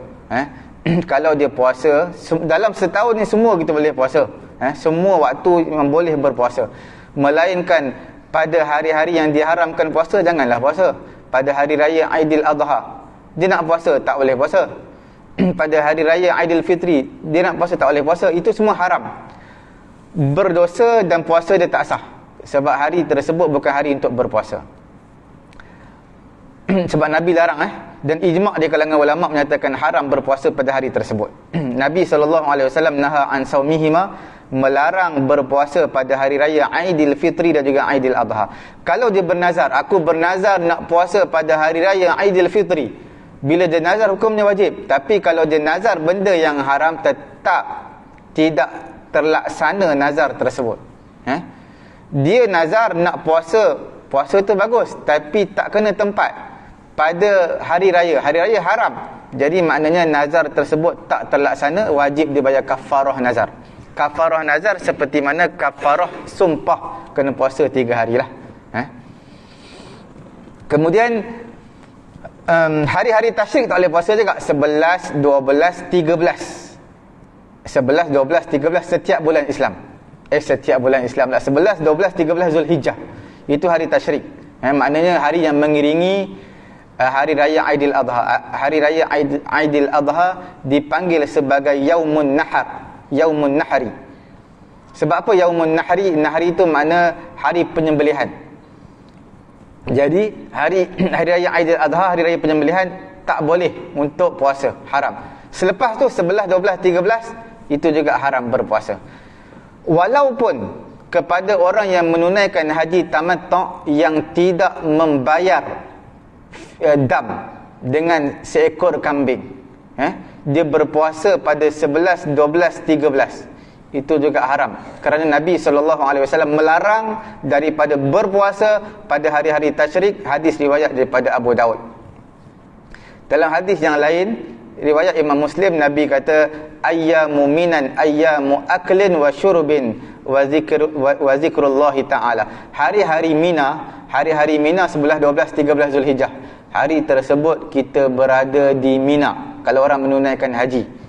Kalau dia puasa dalam setahun ni, semua kita boleh puasa. Semua waktu yang boleh berpuasa. Melainkan pada hari-hari yang diharamkan puasa, janganlah puasa. Pada hari raya Aidil Adha, dia nak puasa, tak boleh puasa. Pada hari raya Aidil Fitri, dia nak puasa, tak boleh puasa. Itu semua haram. Berdosa dan puasa dia tak sah. Sebab hari tersebut bukan hari untuk berpuasa. Sebab Nabi larang dan ijma' di kalangan ulama menyatakan haram berpuasa pada hari tersebut. Nabi SAW naha an saumihima, melarang berpuasa pada hari raya Aidil Fitri dan juga Aidil Adha. Kalau dia bernazar, aku bernazar nak puasa pada hari raya Aidil Fitri, bila dia nazar hukumnya wajib. Tapi kalau dia nazar benda yang haram, tetap tidak terlaksana nazar tersebut. Dia nazar nak puasa, puasa tu bagus, tapi tak kena tempat pada hari raya. Hari raya haram. Jadi maknanya nazar tersebut tak terlaksana, wajib dia bayar kafarah nazar. Kafarah nazar seperti mana kafarah sumpah, kena puasa 3 hari lah. Kemudian hari-hari tasyrik tak boleh puasa juga. 11, 12, 13. 11, 12, 13 setiap bulan Islam. Setiap bulan Islam lah. 11, 12, 13 Zulhijjah. Itu hari tasyrik. Maknanya hari yang mengiringi hari raya Aidil Adha. Hari raya Aidil Adha dipanggil sebagai Yaumun Nahar. Yaumun Nahari. Sebab apa Yaumun Nahari? Nahari itu makna hari penyembelihan. Jadi hari raya Aidil Adha, hari raya penyembelihan, tak boleh untuk puasa, haram. Selepas tu 11, 12, 13 itu juga haram berpuasa. Walaupun kepada orang yang menunaikan haji tamattu' yang tidak membayar dam dengan seekor kambing, dia berpuasa pada 11, 12, 13, itu juga haram. Kerana Nabi SAW melarang daripada berpuasa pada hari-hari tasyrik. Hadis riwayat daripada Abu Daud. Dalam hadis yang lain, riwayat Imam Muslim, Nabi kata, ayyamu minan ayyamu aklin wa syurbin wa zikrullahi ta'ala. Hari-hari Mina, hari-hari Mina 11, 12, 13 Zulhijjah. Hari tersebut kita berada di Mina. Kalau orang menunaikan haji,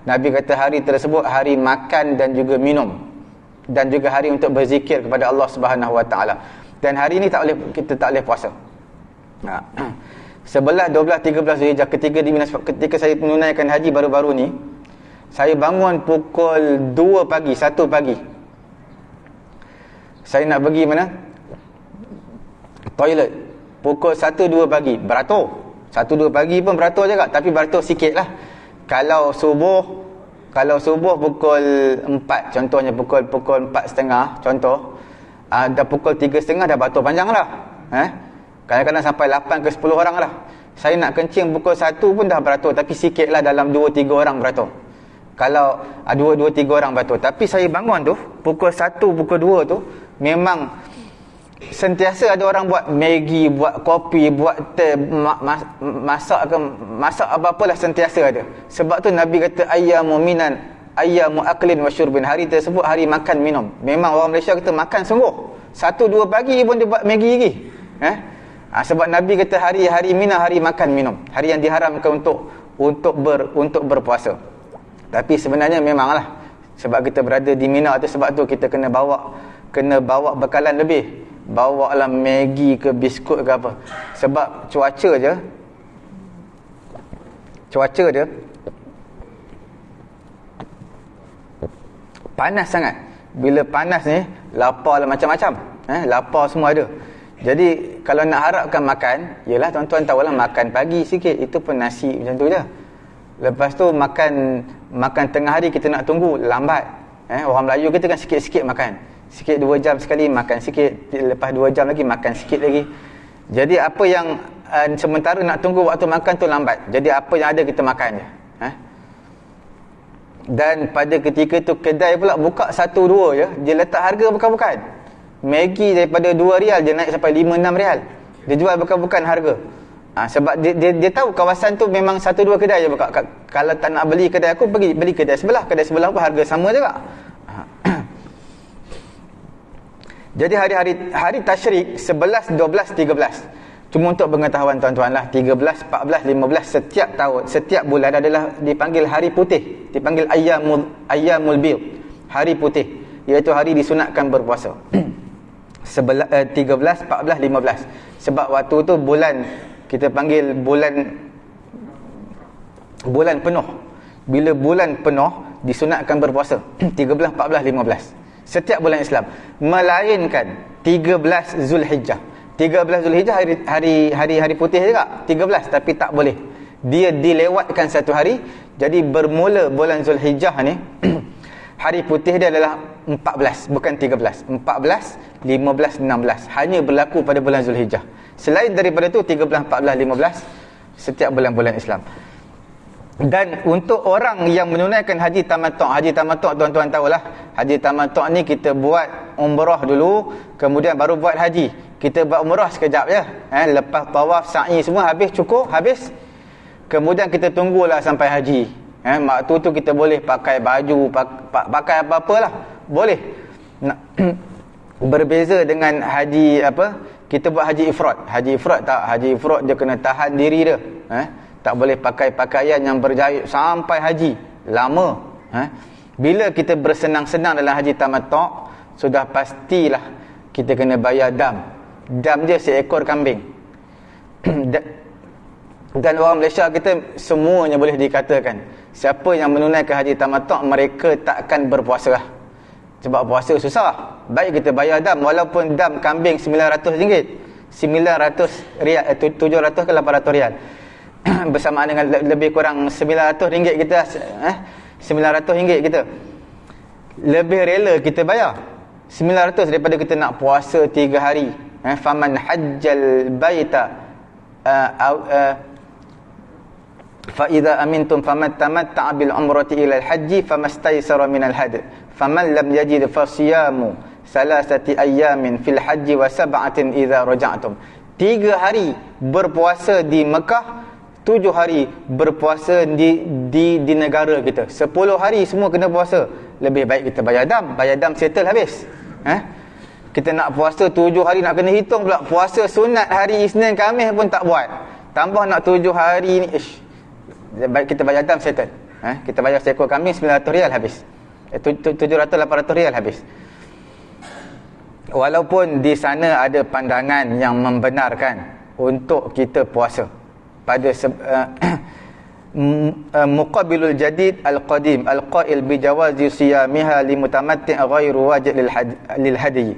Nabi kata hari tersebut hari makan dan juga minum, dan juga hari untuk berzikir kepada Allah Subhanahu Wa Taala. Dan hari ini kita tak boleh puasa. 11, 12, 13 Zulhijjah, ketika saya menunaikan haji baru-baru ni, saya bangun pukul 2 pagi, 1 pagi. Saya nak pergi mana? Toilet. Pukul 1-2 pagi, beratur. 1-2 pagi pun beratur juga, tapi beratur sikit lah. Kalau subuh pukul 4, contohnya pukul 4.30 contoh, dah pukul 3.30 dah beratur panjang lah. Kadang-kadang sampai 8 ke 10 orang lah. Saya nak kencing pukul 1 pun dah beratur, tapi sikit lah, dalam 2-3 orang beratur. Kalau 2-3 orang beratur. Tapi saya bangun tu pukul 1, pukul 2 tu memang sentiasa ada orang buat Maggi, buat kopi, buat teh, masak apa-apalah, sentiasa ada. Sebab tu Nabi kata ayyamu minan ayyamu aklin wa syurbin. Hari tersebut hari makan minum. Memang orang Malaysia kata makan sungguh. 1-2 pagi pun dia buat Maggi lagi. Sebab Nabi kata hari-hari Mina hari makan minum. Hari yang diharamkan untuk berpuasa. Tapi sebenarnya memanglah sebab kita berada di Mina tu, sebab tu kita kena bawa bekalan lebih. Bawa lah Maggi ke biskut ke apa. Sebab cuaca je panas sangat. Bila panas ni, lapar lah macam-macam. Lapar semua ada. Jadi kalau nak harapkan makan, yelah tuan-tuan tahulah, makan pagi sikit, itu pun nasi macam tu je. Lepas tu makan tengah hari kita nak tunggu, lambat. Orang Melayu kita kan sikit-sikit makan. Sikit 2 jam sekali makan sikit, lepas 2 jam lagi makan sikit lagi. Jadi apa yang sementara nak tunggu waktu makan tu lambat. Jadi apa yang ada kita makan je. Dan pada ketika tu kedai pula buka 1-2 je, dia letak harga bukan-bukan. Maggi daripada 2 rial dia naik sampai 5-6 rial. Dia jual bukan-bukan harga. Sebab dia tahu kawasan tu memang 1-2 kedai je buka. Kalau tak nak beli kedai aku, pergi beli kedai sebelah. Kedai sebelah pun harga sama juga. Jadi hari tasyrik 11, 12, 13. Cuma untuk pengetahuan tuan-tuan lah, 13, 14, 15 setiap tahun, setiap bulan adalah dipanggil hari putih, dipanggil ayyamul bid, hari putih, iaitu hari disunatkan berpuasa. 13, 14, 15. Sebab waktu tu bulan, kita panggil bulan penuh. Bila bulan penuh disunatkan berpuasa 13, 14, 15 setiap bulan Islam, melainkan 13 Zulhijjah. 13 Zulhijjah hari putih juga, 13, tapi tak boleh. Dia dilewatkan satu hari. Jadi bermula bulan Zulhijjah ni hari putih dia adalah 14, bukan 13. 14, 15, 16 hanya berlaku pada bulan Zulhijjah. Selain daripada tu 13, 14, 15 setiap bulan-bulan Islam. Dan untuk orang yang menunaikan haji tamattu' tuan-tuan tahulah, haji tamattu' ni kita buat umrah dulu, kemudian baru buat haji. Kita buat umrah sekejap je, lepas tawaf, sa'i semua habis, cukup, habis. Kemudian kita tunggulah sampai haji. Waktu tu kita boleh pakai baju, pakai apa-apalah, boleh. Berbeza dengan haji apa? Kita buat haji ifrad. Haji ifrad tak, haji ifrad dia kena tahan diri dia. Tak boleh pakai pakaian yang berjahit sampai haji, lama. Bila kita bersenang-senang dalam haji tamattu', sudah pastilah kita kena bayar dam. Dam je seekor kambing. Dan orang Malaysia kita semuanya boleh dikatakan, siapa yang menunaikan haji tamattu', mereka takkan berpuasa lah. Sebab puasa susah. Baik kita bayar dam, walaupun dam kambing RM900, 900 rial, 700 ke 800 rial. Bersamaan dengan lebih kurang RM900 kita, RM900 kita lebih rela kita bayar 900 daripada kita nak puasa 3 hari. Faman hajjal baita fa idza amintum famattamatta'a bil umrati ila al hajji famastaysara min al hadi faman lam yajid fasiyamu salasati ayamin fil hajji wa sab'atin idza raja'tum. 3 hari berpuasa di Mekah, 7 hari berpuasa di negara kita. 10 hari semua kena puasa. Lebih baik kita bayar dam settle habis. Kita nak puasa 7 hari, nak kena hitung pula. Puasa sunat hari Isnin Khamis pun tak buat, tambah nak 7 hari ni. Baik kita bayar dam settle. Kita bayar seekor kambing 900 rial habis. 700-800 rial habis. Walaupun di sana ada pandangan yang membenarkan untuk kita puasa pada muqabilul jadid al-qadim al-qail bi jawazi siyamiha li mutamatti' ghairu wajib lil hadi.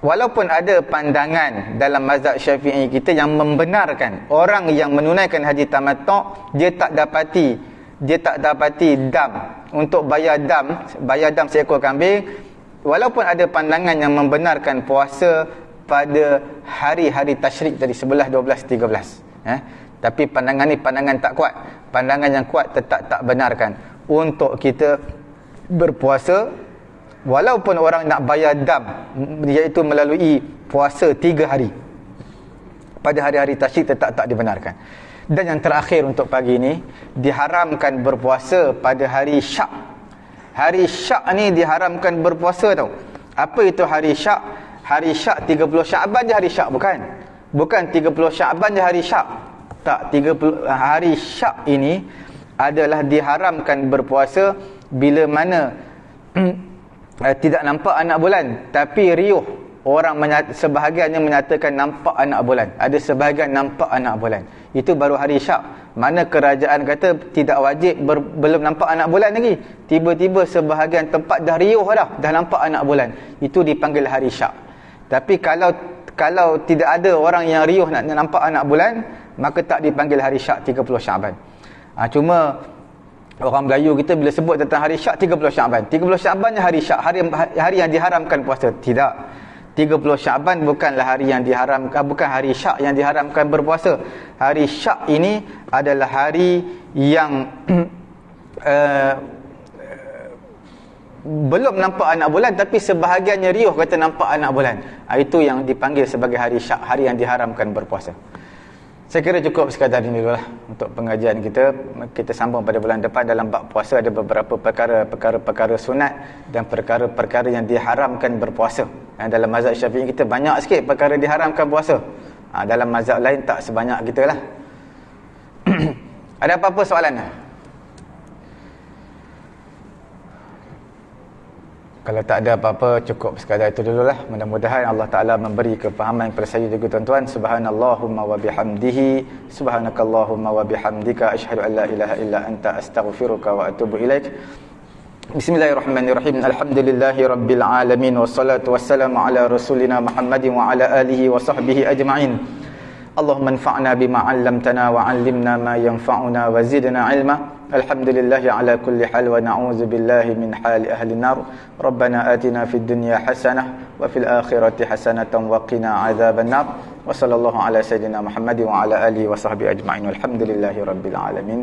Walaupun ada pandangan dalam mazhab Syafi'i kita yang membenarkan orang yang menunaikan haji tamattu' dia tak dapati dam untuk bayar dam seekor kambing. Walaupun ada pandangan yang membenarkan puasa pada hari-hari tasyrik tadi 11, 12, 13. Tapi pandangan ni pandangan tak kuat. Pandangan yang kuat tetap tak benarkan untuk kita berpuasa Walaupun orang nak bayar dam, iaitu melalui puasa 3 hari pada hari-hari tasyrik, tetap tak dibenarkan. Dan yang terakhir untuk pagi ini, diharamkan berpuasa pada hari Syak. Hari Syak ni diharamkan berpuasa tau. Apa itu hari Syak? Hari Syak 30 Syaban je hari Syak, bukan? Bukan 30 Syaban je hari Syak. Tak, 30 hari Syak ini adalah diharamkan berpuasa bila mana tidak nampak anak bulan, tapi riuh. Orang sebahagiannya menyatakan nampak anak bulan. Ada sebahagian nampak anak bulan. Itu baru hari Syak. Mana kerajaan kata tidak wajib, belum nampak anak bulan lagi. Tiba-tiba sebahagian tempat dah riuh dah nampak anak bulan. Itu dipanggil hari Syak. Tapi kalau tidak ada orang yang riuh nak nampak anak bulan, maka tak dipanggil hari Syak 30 Syaban. Cuma orang Melayu kita bila sebut tentang hari Syak 30 Syaban. 30 Syaban hari Syak, hari yang diharamkan puasa. Tidak. 30 Syaban bukanlah hari yang diharamkan, bukan hari Syak yang diharamkan berpuasa. Hari Syak ini adalah hari yang belum nampak anak bulan, tapi sebahagiannya riuh kata nampak anak bulan. Itu yang dipanggil sebagai hari Syak, hari yang diharamkan berpuasa. Saya kira cukup sekadar ini dulu lah untuk pengajian kita. Kita sambung pada bulan depan. Dalam bab puasa ada beberapa perkara sunat dan perkara-perkara yang diharamkan berpuasa. Dan dalam mazhab Syafi'i kita banyak sikit perkara diharamkan puasa. Dalam mazhab lain tak sebanyak kita lah. Ada apa-apa soalan? Kalau tak ada apa-apa, cukup sekadar itu dululah. Mudah-mudahan Allah Ta'ala memberi kefahaman kepada saya juga tuan-tuan. Subhanallahumma wa bihamdihi, subhanakallahumma wa bihamdika, asyhadu an la ilaha illa anta, astaghfiruka wa atubu ilaik. Bismillahirrahmanirrahim. Alhamdulillahi rabbil alamin, wassalatu wassalamu ala rasulina Muhammadin wa ala alihi wa sahbihi ajma'in. Allahumma anfa'na bima 'allamtana wa 'allimna ma yanfa'una wa zidna 'ilma. Alhamdulillahi ala kulli hal wa na'udzu billahi min hali ahli nar. Rabbana atina fid dunya hasanah wa fil akhirati hasanatan wa qina 'adzaban nar. Wa sallallahu ala sayyidina Muhammadin wa ala alihi wa sahbihi ajma'in. Alhamdulillahi rabbil alamin.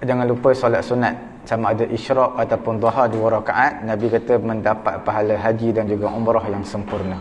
Jangan lupa solat sunat, sama ada isyraq ataupun duha 2 rakaat. Nabi kata mendapat pahala haji dan juga umrah yang sempurna.